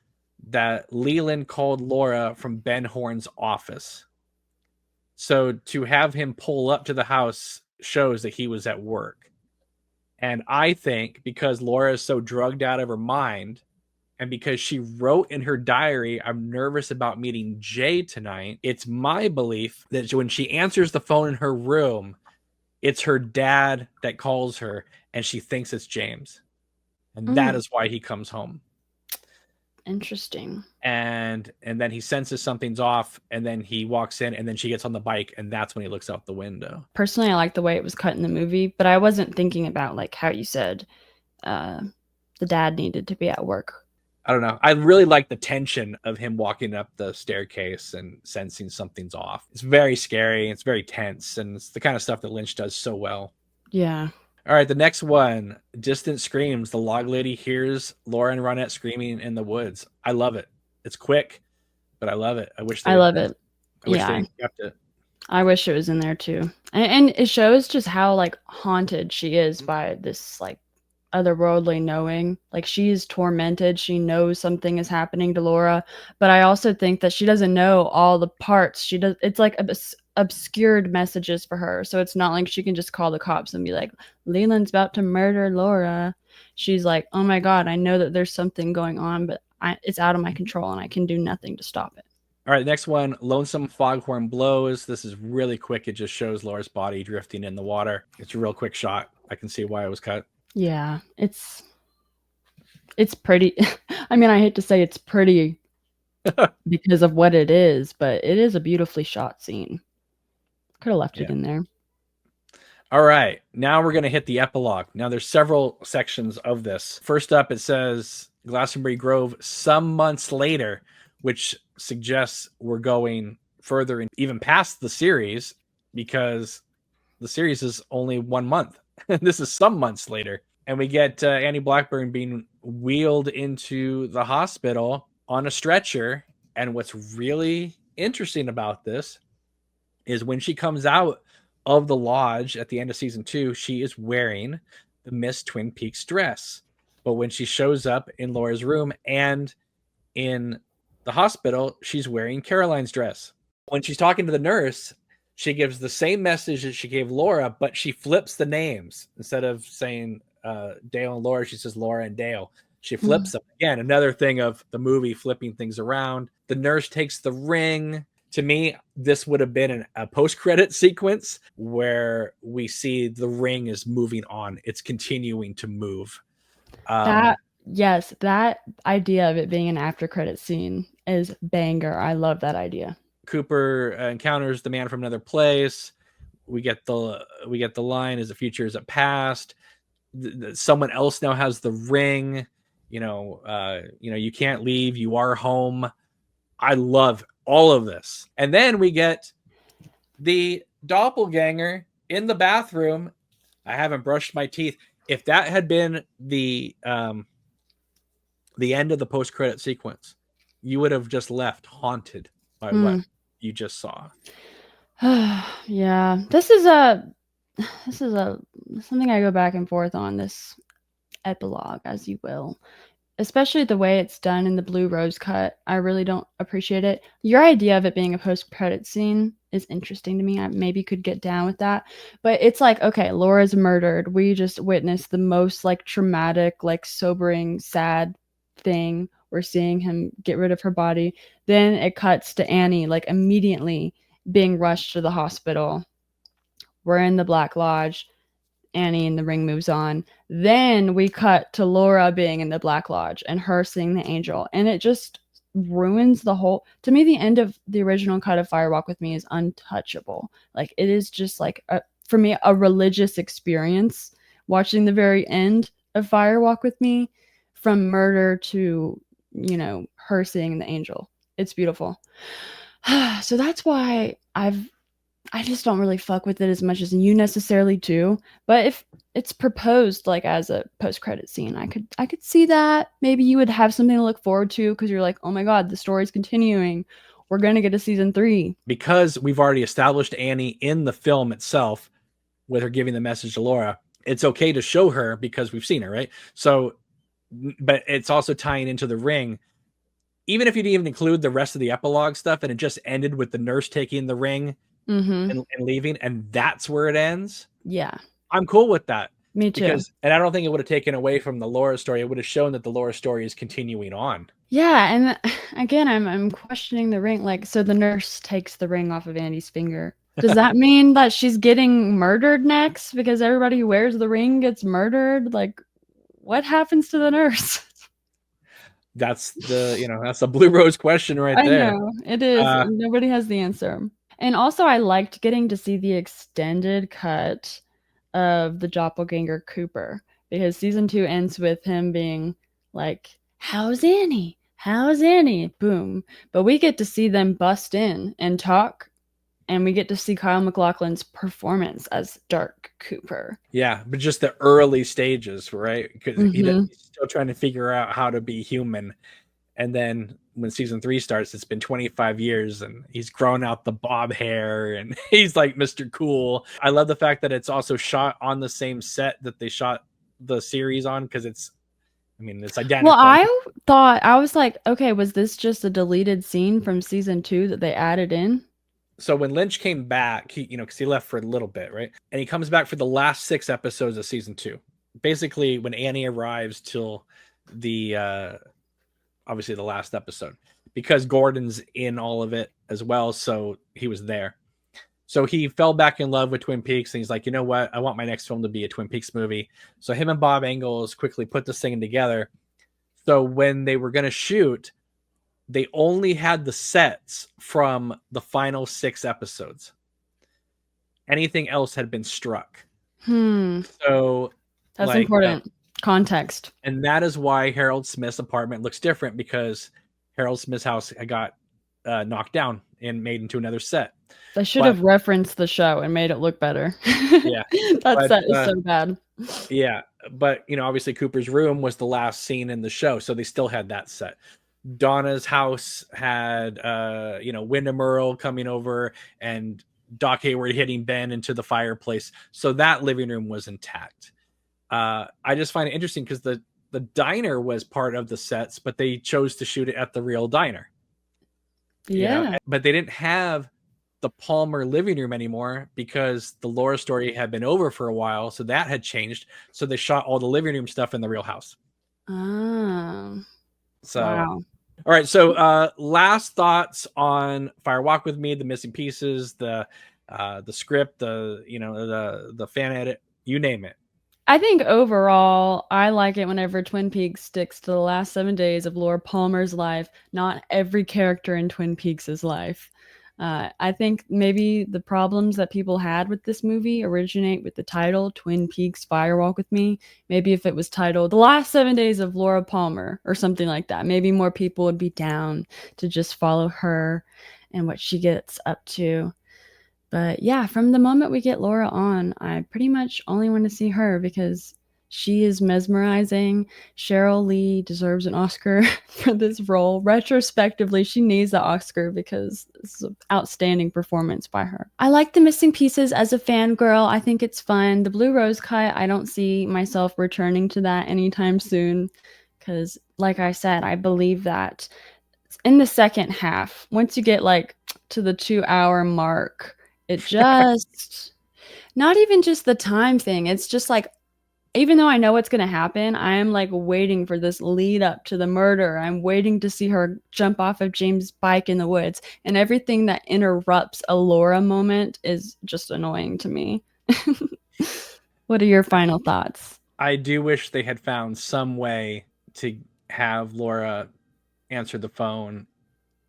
B: that Leland called Laura from Ben Horne's office. So to have him pull up to the house shows that he was at work. And I think because Laura is so drugged out of her mind, and because she wrote in her diary, "I'm nervous about meeting Jay tonight," it's my belief that when she answers the phone in her room, it's her dad that calls her and she thinks it's James. And that is why he comes home.
A: Interesting.
B: And then he senses something's off, and then he walks in, and then she gets on the bike, and that's when he looks out the window.
A: Personally, I like the way it was cut in the movie, but I wasn't thinking about like how you said the dad needed to be at work.
B: I don't know. I really like the tension of him walking up the staircase and sensing something's off. It's very scary. It's very tense, and it's the kind of stuff that Lynch does so well.
A: Yeah.
B: All right, the next one, distant screams. The log lady hears Laura and Ronette screaming in the woods. I love it. It's quick, but I love it. I wish they kept it.
A: I wish it was in there too. And it shows just how like haunted she is by this like otherworldly knowing. Like she's tormented. She knows something is happening to Laura, but I also think that she doesn't know all the parts. It's like obscured messages for her, so it's not like she can just call the cops and be like, Leland's about to murder Laura. She's like, oh my god, I know that there's something going on, but it's out of my control and I can do nothing to stop it.
B: All right, next one, lonesome foghorn blows. This is really quick. It just shows Laura's body drifting in the water. It's a real quick shot. I can see why it was cut.
A: Yeah, it's pretty. I mean, I hate to say it's pretty because of what it is, but it is a beautifully shot scene. Could have left it in there.
B: All right, now we're going to hit the epilogue. Now there's several sections of this. First up, it says Glastonbury Grove some months later, which suggests we're going further and even past the series, because the series is only 1 month. This is some months later. And we get Annie Blackburn being wheeled into the hospital on a stretcher. And what's really interesting about this is when she comes out of the lodge at the end of season 2, she is wearing the Miss Twin Peaks dress. But when she shows up in Laura's room and in the hospital, she's wearing Caroline's dress. When she's talking to the nurse, she gives the same message that she gave Laura, but she flips the names. Instead of saying Dale and Laura, she says Laura and Dale. She flips them. Again, another thing of the movie flipping things around. The nurse takes the ring. To me, this would have been a post-credit sequence where we see the ring is moving on. It's continuing to move.
A: That idea of it being an after-credit scene is banger. I love that idea.
B: Cooper encounters the man from another place. We get the line, is the future, is it past? Someone else now has the ring. You can't leave. You are home. I love all of this. And then we get the doppelganger in the bathroom. I haven't brushed my teeth. If that had been the end of the post-credit sequence, you would have just left haunted by what you just saw.
A: Yeah, this is something I go back and forth on, this epilogue, as you will, especially the way it's done in the blue rose cut. I really don't appreciate it. Your idea of it being a post-credit scene is interesting to me. I maybe could get down with that, but it's like, okay, Laura's murdered. We just witnessed the most like traumatic, like sobering, sad thing. We're seeing him get rid of her body. Then it cuts to Annie like immediately being rushed to the hospital. We're in the Black Lodge. Annie and the ring moves on. Then we cut to Laura being in the Black Lodge and her seeing the angel. And it just ruins the whole... To me, the end of the original cut of Fire Walk with Me is untouchable. Like, it is just like, for me, a religious experience watching the very end of Fire Walk with Me, from murder to, her seeing the angel. It's beautiful. So that's why I just don't really fuck with it as much as you necessarily do. But if it's proposed like as a post-credit scene, I could see that. Maybe you would have something to look forward to because you're like, oh my god, the story's continuing. We're gonna get a season 3.
B: Because we've already established Annie in the film itself with her giving the message to Laura, it's okay to show her because we've seen her, right? So, but it's also tying into the ring. Even if you didn't even include the rest of the epilogue stuff and it just ended with the nurse taking the ring and leaving, and that's where it ends.
A: Yeah,
B: I'm cool with that.
A: Me too.
B: And I don't think it would have taken away from the Laura story. It would have shown that the Laura story is continuing on.
A: Yeah, and again, I'm questioning the ring. Like, so the nurse takes the ring off of Andy's finger. Does that mean that she's getting murdered next because everybody who wears the ring gets murdered? Like, what happens to the nurse?
B: That's the blue rose question right there.
A: I know, it is. Nobody has the answer. And also, I liked getting to see the extended cut of the doppelganger Cooper, because season 2 ends with him being like, how's Annie? How's Annie? Boom. But we get to see them bust in and talk, and we get to see Kyle MacLachlan's performance as Dark Cooper.
B: Yeah, but just the early stages, right? Because he's still trying to figure out how to be human. And then when season 3 starts, it's been 25 years and he's grown out the bob hair and he's like Mr. Cool. I love the fact that it's also shot on the same set that they shot the series on, because it's identical.
A: Well, I was like, okay, was this just a deleted scene from season 2 that they added in?
B: So when Lynch came back, because he left for a little bit, right? And he comes back for the last 6 episodes of season 2. Basically, when Annie arrives till the... obviously the last episode, because Gordon's in all of it as well. So he was there. So he fell back in love with Twin Peaks and he's like, you know what? I want my next film to be a Twin Peaks movie. So him and Bob Engels quickly put this thing together. So when they were going to shoot, they only had the sets from the final 6 episodes. Anything else had been struck. So
A: that's important. Context.
B: And that is why Harold Smith's apartment looks different, because Harold Smith's house got knocked down and made into another set.
A: They should
B: But
A: have referenced the show and made it look better.
B: yeah,
A: That
B: but
A: set is so bad.
B: yeah, but obviously Cooper's room was the last scene in the show, so they still had that set. Donna's house had Wyndham Earl coming over and Doc Hayward hitting Ben into the fireplace, so that living room was intact. I just find it interesting because the diner was part of the sets, but they chose to shoot it at the real diner.
A: Yeah.
B: But they didn't have the Palmer living room anymore because the Laura story had been over for a while, so that had changed. So they shot all the living room stuff in the real house.
A: Oh.
B: So,
A: wow.
B: All right. So, last thoughts on Fire Walk with Me, the missing pieces, the script, the fan edit, you name it.
A: I think overall, I like it whenever Twin Peaks sticks to the last 7 days of Laura Palmer's life, not every character in Twin Peaks' life. I think maybe the problems that people had with this movie originate with the title, Twin Peaks Fire Walk with Me. Maybe if it was titled The Last 7 Days of Laura Palmer or something like that, maybe more people would be down to just follow her and what she gets up to. But yeah, from the moment we get Laura on, I pretty much only want to see her because she is mesmerizing. Cheryl Lee deserves an Oscar for this role. Retrospectively, she needs the Oscar because it's an outstanding performance by her. I like the missing pieces as a fangirl. I think it's fun. The Blue Rose cut, I don't see myself returning to that anytime soon because, like I said, I believe that in the second half, once you get like to the 2-hour mark, it just not even just the time thing. It's just like, even though I know what's going to happen, I am like waiting for this lead up to the murder. I'm waiting to see her jump off of James' bike in the woods. And everything that interrupts a Laura moment is just annoying to me. What are your final thoughts?
B: I do wish they had found some way to have Laura answer the phone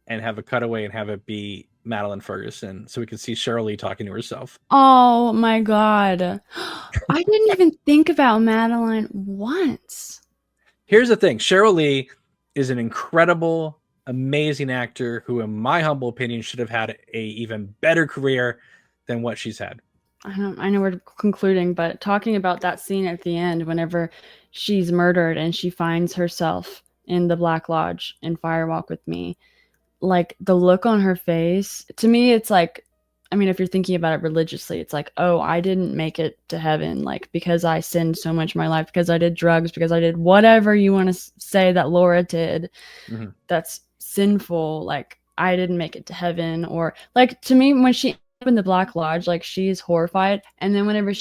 B: and have a cutaway and have it be Madeline Ferguson so we could see Cheryl Lee talking to herself.
A: Oh my God. I didn't even think about Madeline once.
B: Here's the thing. Cheryl Lee is an incredible, amazing actor who, in my humble opinion, should have had a even better career than what she's had.
A: I know we're concluding, but talking about that scene at the end, whenever she's murdered and she finds herself in the Black Lodge in Fire Walk with Me, like the look on her face, to me, it's like, I mean, if you're thinking about it religiously, it's like, oh, I didn't make it to heaven, like, because I sinned so much in my life, because I did drugs, because I did whatever you want to say that Laura did, that's sinful. Like, I didn't make it to heaven. Or like, to me, when she up in the Black Lodge, like, she's horrified. And then whenever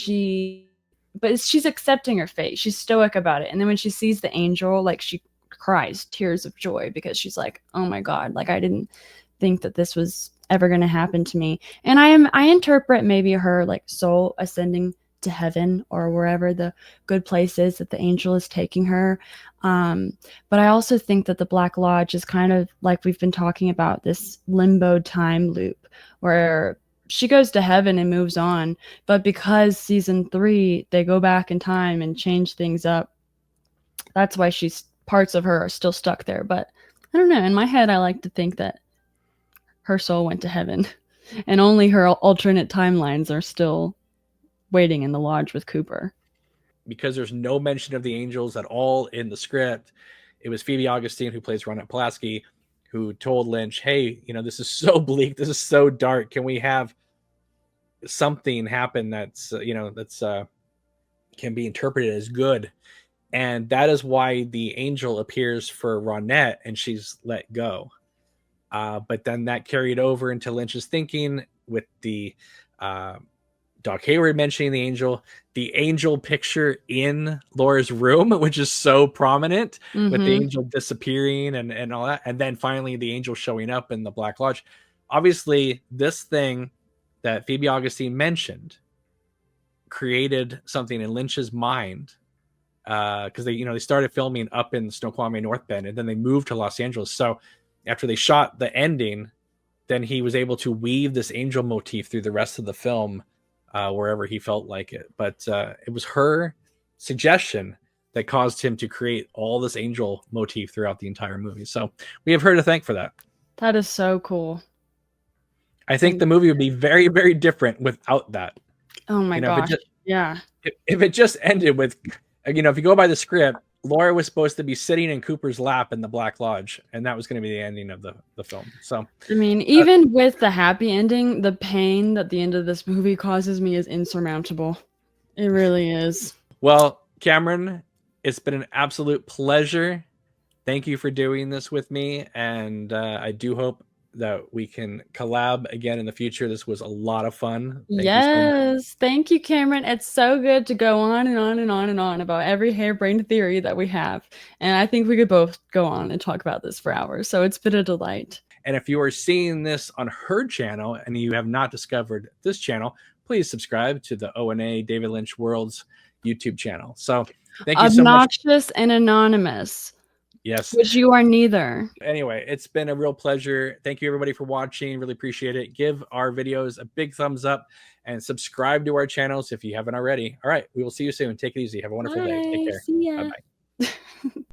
A: but she's accepting her fate. She's stoic about it. And then when she sees the angel, like, she cries tears of joy because she's like, oh my God, like, I didn't think that this was ever going to happen to me. And I interpret maybe her like soul ascending to heaven or wherever the good place is that the angel is taking her. But I also think that the Black Lodge is kind of like we've been talking about, this limbo time loop where she goes to heaven and moves on. But because season 3, they go back in time and change things up, that's why parts of her are still stuck there. But I don't know. In my head, I like to think that her soul went to heaven and only her alternate timelines are still waiting in the lodge with Cooper.
B: Because there's no mention of the angels at all in the script, it was Phoebe Augustine, who plays Ronette Pulaski, who told Lynch, hey, this is so bleak, this is so dark, can we have something happen that's can be interpreted as good? And that is why the angel appears for Ronette and she's let go. But then that carried over into Lynch's thinking with the Doc Hayward mentioning the angel picture in Laura's room, which is so prominent, with the angel disappearing and all that. And then finally the angel showing up in the Black Lodge. Obviously, this thing that Phoebe Augustine mentioned created something in Lynch's mind, because they started filming up in Snoqualmie, North Bend, and then they moved to Los Angeles. So after they shot the ending, then he was able to weave this angel motif through the rest of the film, wherever he felt like it. But it was her suggestion that caused him to create all this angel motif throughout the entire movie. So we have her to thank for that.
A: That is so cool.
B: I think the movie would be very, very different without that.
A: Oh my gosh. Yeah.
B: If it just ended with, if you go by the script, Laura was supposed to be sitting in Cooper's lap in the Black Lodge, and that was going to be the ending of the film. So,
A: I mean, even with the happy ending, the pain that the end of this movie causes me is insurmountable. It really is.
B: Well, Cameron, it's been an absolute pleasure. Thank you for doing this with me, and I do hope that we can collab again in the future. This was a lot of fun. Thank you so much.
A: Thank you, Cameron. It's so good to go on and on and on and on about every harebrained theory that we have. And I think we could both go on and talk about this for hours. So it's been a delight.
B: And if you are seeing this on her channel and you have not discovered this channel, please subscribe to the O&A David Lynch World's YouTube channel. So thank you so much.
A: Obnoxious and anonymous.
B: Yes.
A: Which you are neither.
B: Anyway, it's been a real pleasure. Thank you, everybody, for watching. Really appreciate it. Give our videos a big thumbs up and subscribe to our channels if you haven't already. All right. We will see you soon. Take it easy. Have a wonderful day. Take care.
A: See ya.
B: Bye-bye.